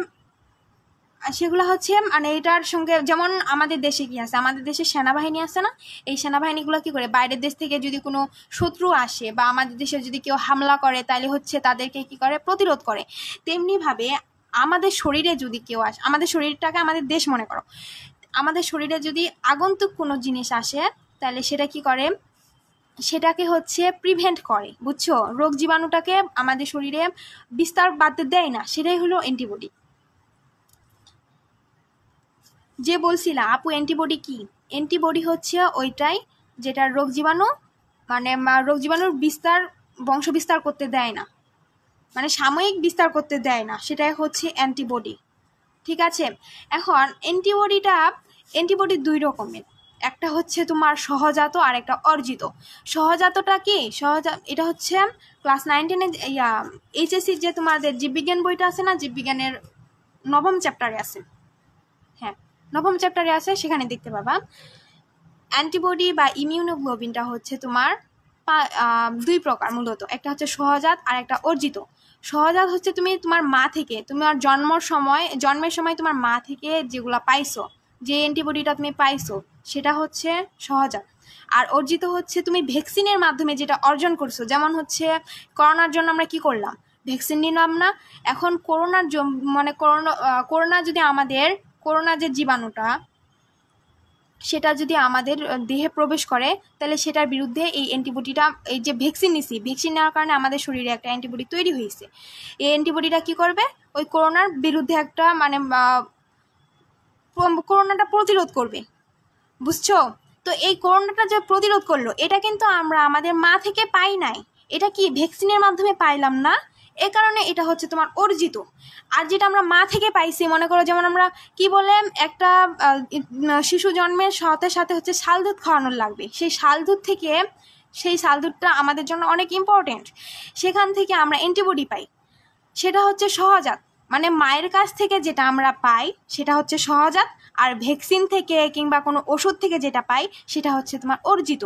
সেগুলো হচ্ছে মানে এটার সঙ্গে, যেমন আমাদের দেশে কি আছে, আমাদের দেশে সেনাবাহিনী আছে না, এই সেনাবাহিনীগুলো কি করে, বাইরের দেশ থেকে যদি কোনো শত্রু আসে বা আমাদের দেশে যদি কেউ হামলা করে, তাহলে হচ্ছে তাদেরকে কি করে, প্রতিরোধ করে। তেমনিভাবে আমাদের শরীরে যদি কেউ আসে, আমাদের শরীরটাকে আমাদের দেশ মনে করো, আমাদের শরীরে যদি আগন্তুক কোনো জিনিস আসে, তাহলে সেটা কি করে, সেটাকে হচ্ছে প্রিভেন্ট করে, বুঝছো, রোগ জীবাণুটাকে আমাদের শরীরে বিস্তার বাড়তে দেয় না, সেটাই হলো অ্যান্টিবডি। যে বলছিলা আপু অ্যান্টিবডি কি, অ্যান্টিবডি হচ্ছে ওইটাই যেটা রোগ জীবাণু, মানে রোগ জীবাণুর বিস্তার, বংশ বিস্তার করতে দেয় না, মানে সাময়িক বিস্তার করতে দেয় না, সেটাই হচ্ছে অ্যান্টিবডি। ঠিক আছে, এখন অ্যান্টিবডি 2 রকমের, একটা হচ্ছে তোমার সহজাত আর একটা অর্জিত। সহজাতটা কি, এটা হচ্ছে ক্লাস 9-10 এইচএসসির যে তোমাদের জীববিজ্ঞান বইটা আছে না, জীববিজ্ঞানের 9ম চ্যাপ্টারে আছে, হ্যাঁ 9ম চ্যাপ্টারে আছে, সেখানে দেখতে পাবা। অ্যান্টিবডি বা ইমিউনোগ্লোবিনটা হচ্ছে তোমার 2 প্রকার মূলত, একটা হচ্ছে সহজাত আর একটা অর্জিত। সহজাত হচ্ছে তুমি তোমার মা থেকে, তোমার জন্মের সময় তোমার মা থেকে যেগুলা পাইছো, যে অ্যান্টিবডিটা তুমি পাইছো, সেটা হচ্ছে সহজাত। আর অর্জিত হচ্ছে তুমি ভ্যাকসিনের মাধ্যমে যেটা অর্জন করছো, যেমন হচ্ছে করোনার জন্য আমরা কি করলাম, ভ্যাকসিন নিলাম না। এখন মানে করোনা যদি আমাদের, করোনা যে জীবাণুটা, সেটা যদি আমাদের দেহে প্রবেশ করে, তাহলে সেটার বিরুদ্ধে এই অ্যান্টিবডিটা, এই যে ভ্যাকসিন নিছি, ভ্যাকসিন নেওয়ার কারণে আমাদের শরীরে একটা অ্যান্টিবডি তৈরি হয়েছে, এই অ্যান্টিবডিটা কি করবে, ওই করোনার বিরুদ্ধে একটা মানে করোনাটা প্রতিরোধ করবে, বুঝছো? তো এই করোনাটা যে প্রতিরোধ করলো, এটা কিন্তু আমরা আমাদের মা থেকে পাই নাই, এটা কি ভ্যাকসিনের মাধ্যমে পাইলাম না, এ কারণে এটা হচ্ছে তোমার অর্জিত। আর যেটা আমরা মা থেকে পাইছি, মনে করো যেমন আমরা কি বলে, একটা শিশু জন্মের সাথে সাথে হচ্ছে শাল দুধ খাওয়ানোর লাগবে, সেই শাল দুধটা আমাদের জন্য অনেক ইম্পর্টেন্ট, সেখান থেকে আমরা অ্যান্টিবডি পাই, সেটা হচ্ছে সহজাত। মানে মায়ের কাছ থেকে যেটা আমরা পাই সেটা হচ্ছে সহজাত, আর ভ্যাকসিন থেকে কিংবা কোনো ওষুধ থেকে যেটা পাই সেটা হচ্ছে তোমার অর্জিত।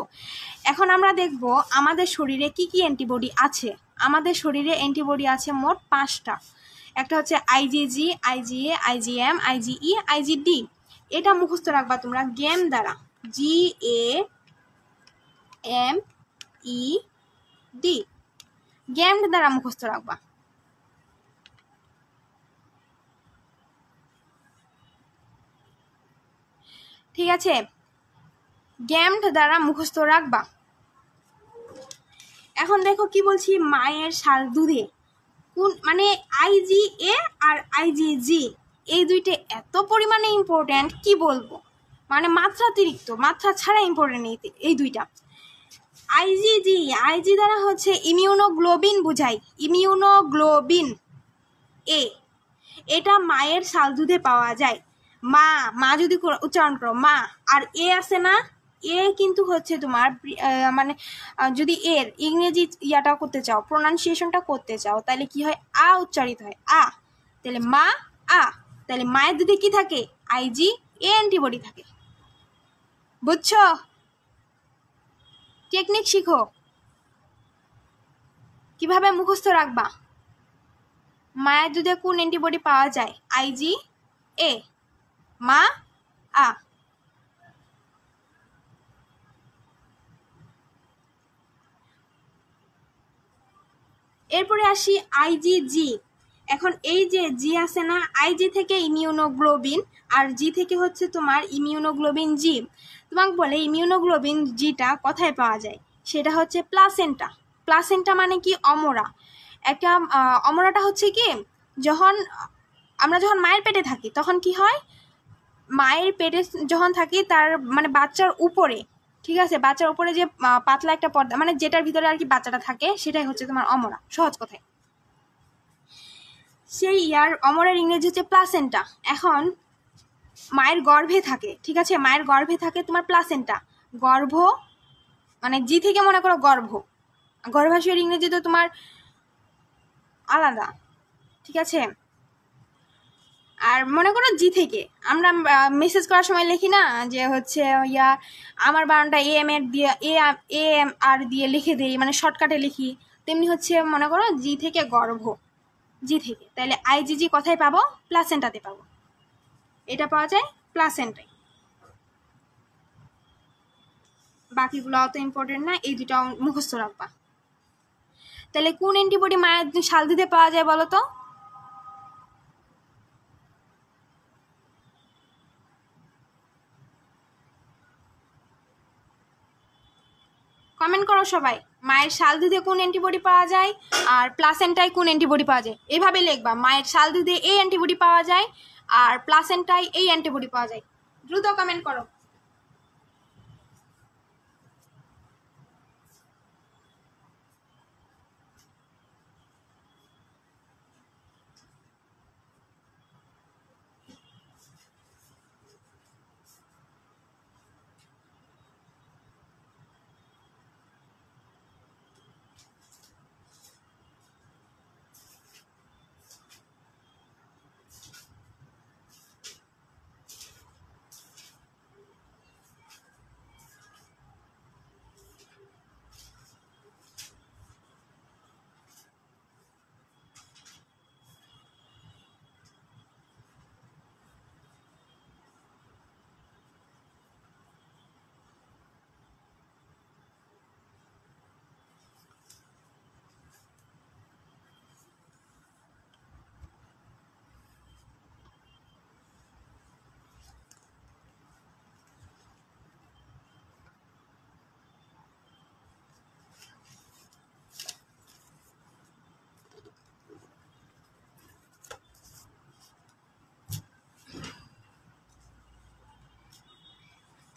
এখন আমরা দেখব আমাদের শরীরে কি কি অ্যান্টিবডি আছে। আমাদের শরীরে অ্যান্টিবডি আছে মোট 5টা। একটা হচ্ছে আইজিজি, আইজিএ, আইজিএম, আইজিই, আইজিডি। এটা মুখস্থ রাখবা তোমরা গেম দ্বারা, GAMED, গেমড দ্বারা মুখস্থ রাখবা। ঠিক আছে, গ্যামড দ্বারা মুখস্থ রাখবা। এখন দেখো কি বলছি, মায়ের শাল দুধে কোন মানে IgA আর IgG এই দুইটা এত পরিমাণে ইম্পর্ট্যান্ট কি বলবো, মানে মাত্রাতিরিক্ত, মাত্রা ছাড়া ইম্পর্ট্যান্ট এই দুইটা। IG দ্বারা হচ্ছে ইমিউনোগ্লোবিন বুঝাই, ইমিউনোগ্লোবিন A, এটা মায়ের শাল দুধে পাওয়া যায়। মা যদি উচ্চারণ করো মা, আর এ আছে না, এ কিন্তু হচ্ছে তোমার মানে যদি এর ইংরেজি ইয়াটা করতে চাও, প্রোনাউন্সিয়েশনটা করতে চাও, তাহলে কি হয়, আ উচ্চারিত হয়, আ। তাহলে মা আ, তাহলে মায়ের দুধে কি থাকে, IgA অ্যান্টিবডি থাকে। বুঝছো? টেকনিক শিখো, কিভাবে মুখস্থ রাখবা। মায়ের দুধে কোন অ্যান্টিবডি পাওয়া যায়, IgA, মা আ। এরপরে আসি IgG। এখন এই যে জি আছে না, IG থেকে ইমিউনোগ্লোবিন আর জি থেকে হচ্ছে তোমার ইমিউনোগ্লোবিন জি। তোমাকে বলে ইমিউনোগ্লোবিন জিটা কোথায় পাওয়া যায়, সেটা হচ্ছে প্লাসেন্টা। প্লাসেন্টা মানে কি, অমরা। একটা অমরাটা হচ্ছে কি, আমরা যখন মায়ের পেটে থাকি তখন কি হয়, মায়ের পেটে যখন থাকি তার মানে বাচ্চার উপরে, ঠিক আছে, বাচ্চার উপরে যে পাতলা একটা পর্দা, মানে যেটার ভিতরে আর কি বাচ্চাটা থাকে, সেটাই হচ্ছে তোমার অমরা, সহজ কথায়। সেই অমরের ইংরেজি হচ্ছে প্লাসেন্টা। এখন মায়ের গর্ভে থাকে, ঠিক আছে, মায়ের গর্ভে থাকে তোমার প্লাসেন্টা। গর্ভ মানে জি থেকে মনে করো গর্ভাশয়ের ইংরেজি তো তোমার আলাদা, ঠিক আছে। আর মনে করো জি থেকে আমরা মেসেজ করার সময় লিখি না যে হচ্ছে আমার বানানটা AMR দিয়ে লিখে দিই, মানে শর্টকাটে লিখি, তেমনি হচ্ছে মনে করো জি থেকে গর্ভ, জি থেকে, তাহলে IgG কোথায় পাবো, প্লাসেন্টাতে পাবো। এটা পাওয়া যায় প্লাসেন্টায়। বাকিগুলো অত ইম্পর্টেন্ট না, এই দুটো মুখস্থ রাখবা। তাহলে কোন অ্যান্টিবডি মায়ের শাল দুধে পাওয়া যায় বলো তো? কমেন্ট করো সবাই, মায়ের শাল দুধে কোন অ্যান্টিবডি পাওয়া যায় আর প্লাসেন্টায় কোন অ্যান্টিবডি পাওয়া যায়। এইভাবে লিখবা, মায়ের শাল দুধে এই অ্যান্টিবডি পাওয়া যায় আর প্লাসেন্টায় এই অ্যান্টিবডি পাওয়া যায়। দ্রুত কমেন্ট করো।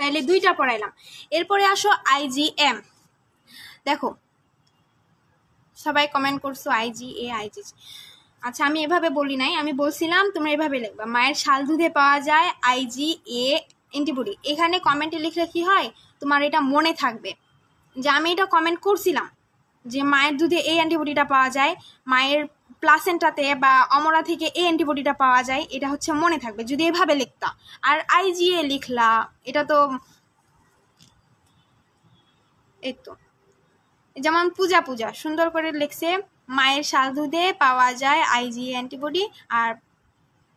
তাইলে দুইটা পড়াইলাম। এরপরে আসো IgM। দেখো সবাই কমেন্ট করছো IgA IgG। আচ্ছা, আমি এভাবে বলি নাই, আমি বলছিলাম তোমরা এভাবে লিখবা, মায়ের শাল দুধে পাওয়া যায় IgA অ্যান্টিবডি। এখানে কমেন্টে লিখলে কি হয়, তোমার এটা মনে থাকবে যে আমি এটা কমেন্ট করছিলাম যে মায়ের দুধে এই অ্যান্টিবডিটা পাওয়া যায়, মায়ের প্লাসেন্টাতে বা অমরা থেকে এই অ্যান্টিবডিটা পাওয়া যায়, এটা হচ্ছে মনে থাকবে যদি এভাবে লিখতা। আর IgA লিখলা, এটা তো এই তো যেমন পূজা সুন্দর করে লিখছে, মায়ের শাল দুধে পাওয়া যায় IgA অ্যান্টিবডি। আর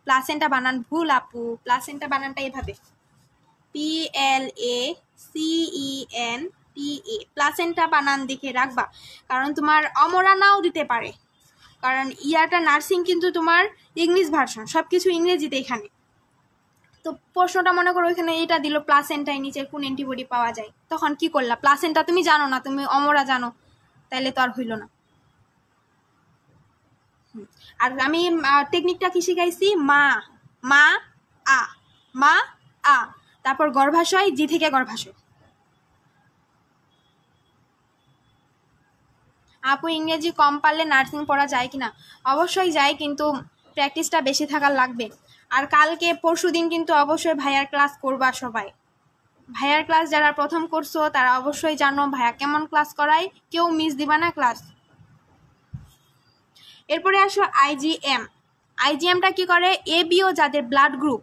প্লাসেন্টা বানান ভুল আপু, প্লাসেন্টা বানানটা এভাবে PLACENTA, প্লাসেন্টা বানান দেখে রাখবা, কারণ তোমার অমরা নাও দিতে পারে, কারণ নার্সিং কিন্তু তোমার ইংলিশ ভার্সন, সবকিছু ইংরেজিতে এখানে। তো প্রশ্নটা মনে করো এখানে এটা দিল প্লাসেন্টায় নিচে কোন অ্যান্টিবডি পাওয়া যায়, তখন কি করলা? প্লাসেন্টা তুমি জানো না, তুমি অমরা জানো, তাইলে তো আর হইল না। আর আমি টেকনিকটা কি শিখাইছি? মা মা আ, মা আ, তারপর গর্ভাশয়, জি থেকে গর্ভাশয়। আপু ইংরেজি কম পারলে নার্সিং পড়া যায় কিনা? অবশ্যই যায়, কিন্তু প্র্যাকটিসটা বেশি থাকার লাগবে। আর কালকে পরশুদিন কিন্তু অবশ্যই ভাইয়ার ক্লাস করবা সবাই। ভাইয়ার ক্লাস যারা প্রথম করছো তারা অবশ্যই জানো ভাইয়া কেমন ক্লাস করায়, কেউ মিস দিবা না ক্লাস। এরপরে আসো আইজিএম। আইজিএমটা কি করে? এবিও যাদের blood group,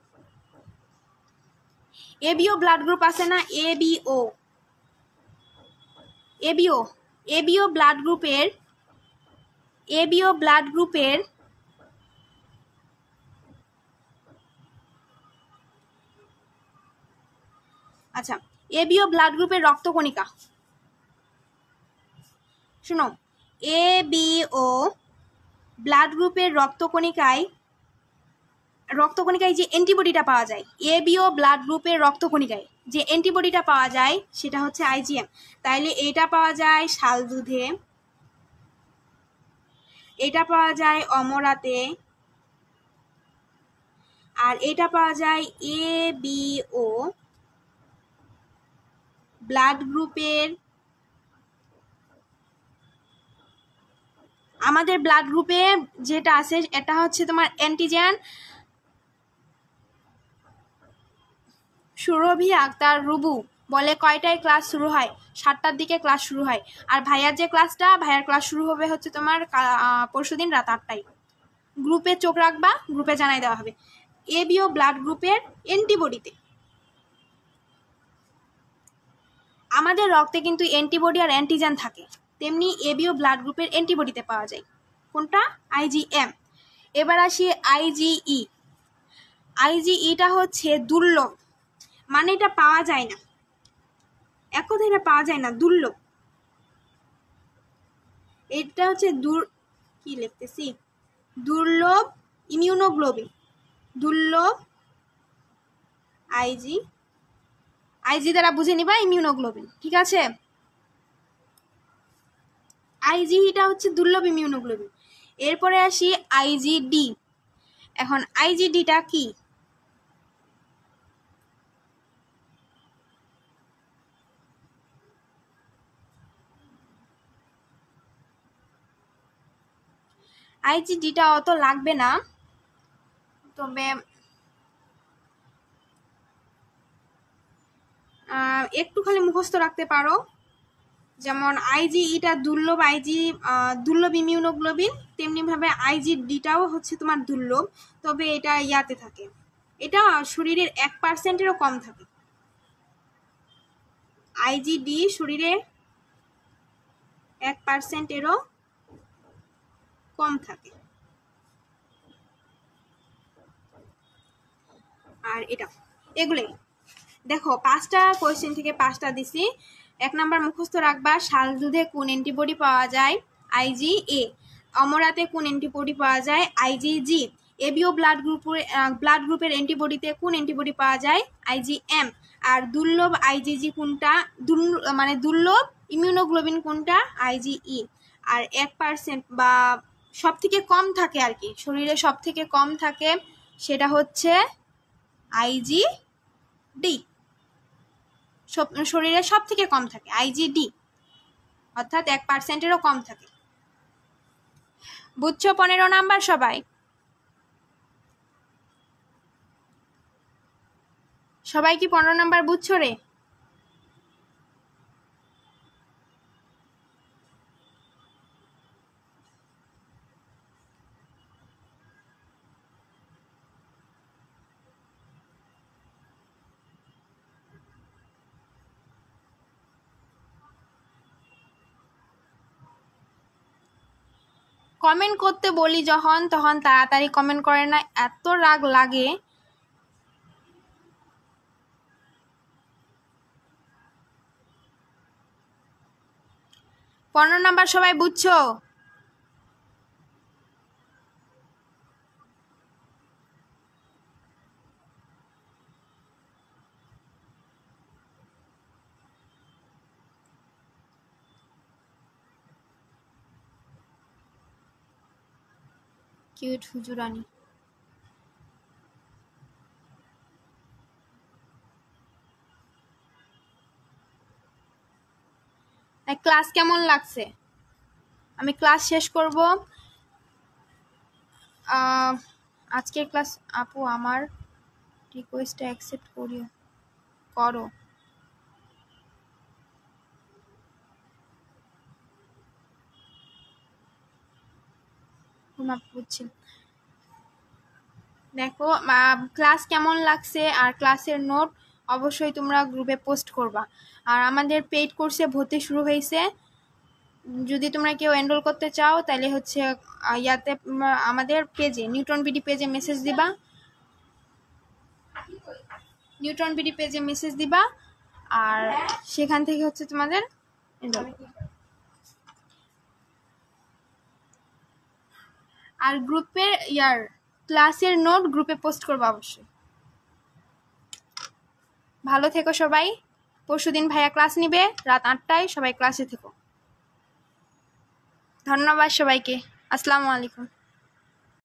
ABO blood group আছে না, এবিও এবিও এবিও ব্লাড গ্রুপের, এবিও ব্লাড গ্রুপের আচ্ছা, এবিও ব্লাড গ্রুপের রক্তকণিকা, শুনো, এবিও ব্লাড গ্রুপের রক্তকণিকায় যে অ্যান্টিবডিটা পাওয়া যায়, এবিও ব্লাড গ্রুপের রক্তকণিকায় যে অ্যান্টিবডিটা পাওয়া যায় সেটা হচ্ছে আইজিএম। তাইলে এটা পাওয়া যায় শাল দুধে, এটা পাওয়া যায় অমরাতে, আর এটা পাওয়া যায় এবিও ব্লাড গ্রুপের, আমাদের ব্লাড গ্রুপে যেটা আছে এটা হচ্ছে তোমার অ্যান্টিজেন। সুরভি আক্তার রুবু বলে কয়টায় ক্লাস শুরু হয়? 7টার দিকে ক্লাস শুরু হয়। আর ভাইয়ার যে ক্লাসটা, ভাইয়ার ক্লাস শুরু হবে হচ্ছে তোমার পরশুদিন রাত 8টায়। গ্রুপে চোখ রাখবা, গ্রুপে জানাই দেওয়া হবে। এবিও ব্লাড গ্রুপের অ্যান্টিবডিতে, আমাদের রক্তে কিন্তু অ্যান্টিবডি আর অ্যান্টিজেন থাকে, তেমনি এবিও ব্লাড গ্রুপের অ্যান্টিবডিতে পাওয়া যায়। কোনটা? আইজিএম। এবার আসি আইজিই। আইজিইটা হচ্ছে দুর্লভ, মানে এটা পাওয়া যায় না, এক কথায় এটা পাওয়া যায় না, দুর্লভ। এটা হচ্ছে কি লিখতেছি, দুর্লভ ইমিউনোগ্লোবিন, দুর্লভ আইজি দ্বারা বুঝে নিবা ইমিউনোগ্লোবিন, ঠিক আছে? আইজিটা হচ্ছে দুর্লভ ইমিউনোগ্লোবিন। এরপরে আসি আইজিডি। এখন আইজিডিটা কি? আইজিডিটা অত লাগবে না, তবে একটু খালি মুখস্থ রাখতে পারো। যেমন আইজিইটা দুর্লভ, দুর্লভ ইমিউনোগ্লোবিন, তেমনি ভাবে আইজিডিটাও হচ্ছে তোমার দুর্লভ, তবে এটা ইয়াতে থাকে, এটা শরীরের 1%-এরও কম থাকে। আইজিডি শরীরে 1%-এরও কম থাকে। আর এটা এগুলোই দেখো, 5টা কোয়েশ্চেন থেকে 5টা দিছি। 1 নাম্বার মুখস্থ রাখবা, শাল দুধে কোন অ্যান্টিবডি পাওয়া যায়? আইজিএ। অমরাতে কোন অ্যান্টিবডি পাওয়া যায়? আইজিজি। এবিও ব্লাড গ্রুপের অ্যান্টিবডিতে কোন অ্যান্টিবডি পাওয়া যায়? আইজিএম। আর দুর্লভ আইজিজি কোনটা, মানে দুর্লভ ইমিউনোগ্লোবিন কোনটা? আইজিই। আর 1% বা সব থেকে কম থাকে আর কি, শরীরে সব থেকে কম থাকে সেটা হচ্ছে আইজিডি, শরীরে সব থেকে কম থাকে আইজিডি, অর্থাৎ 1%-এরও কম থাকে। বুঝছো 15 নাম্বার সবাই? সবাই কি 15 নাম্বার বুঝছো রে? কমেন্ট করতে বলি যখন তখন তাড়াতাড়ি কমেন্ট করে না, এত রাগ লাগে। পনেরো নাম্বার সবাই বুঝছো? কিউট হুজুরানি। ক্লাস কেমন লাগছে? আমি ক্লাস শেষ করব আজকের ক্লাস। আপু আমার রিকোয়েস্টটা অ্যাকসেপ্ট করো। বুঝছি। দেখো ক্লাস কেমন লাগছে আর ক্লাসের নোট অবশ্যই তোমরা গ্রুপে পোস্ট করবা। আর আমাদের পেইড কোর্সে ভর্তি শুরু হয়েছে, যদি তোমরা কেউ এনরোল করতে চাও তাহলে হচ্ছে ইয়াতে আমাদের পেজে নিউটন বিডি পেজে মেসেজ দিবা, আর সেখান থেকে হচ্ছে তোমাদের এনরোল। আর গ্রুপের ক্লাসের নোট গ্রুপে পোস্ট করবা অবশ্যই। ভালো থেকো সবাই। পরশুদিন ভাইয়া ক্লাস নিবে রাত 8টায়, সবাই ক্লাসে থেকো। ধন্যবাদ সবাইকে। আসসালামু আলাইকুম।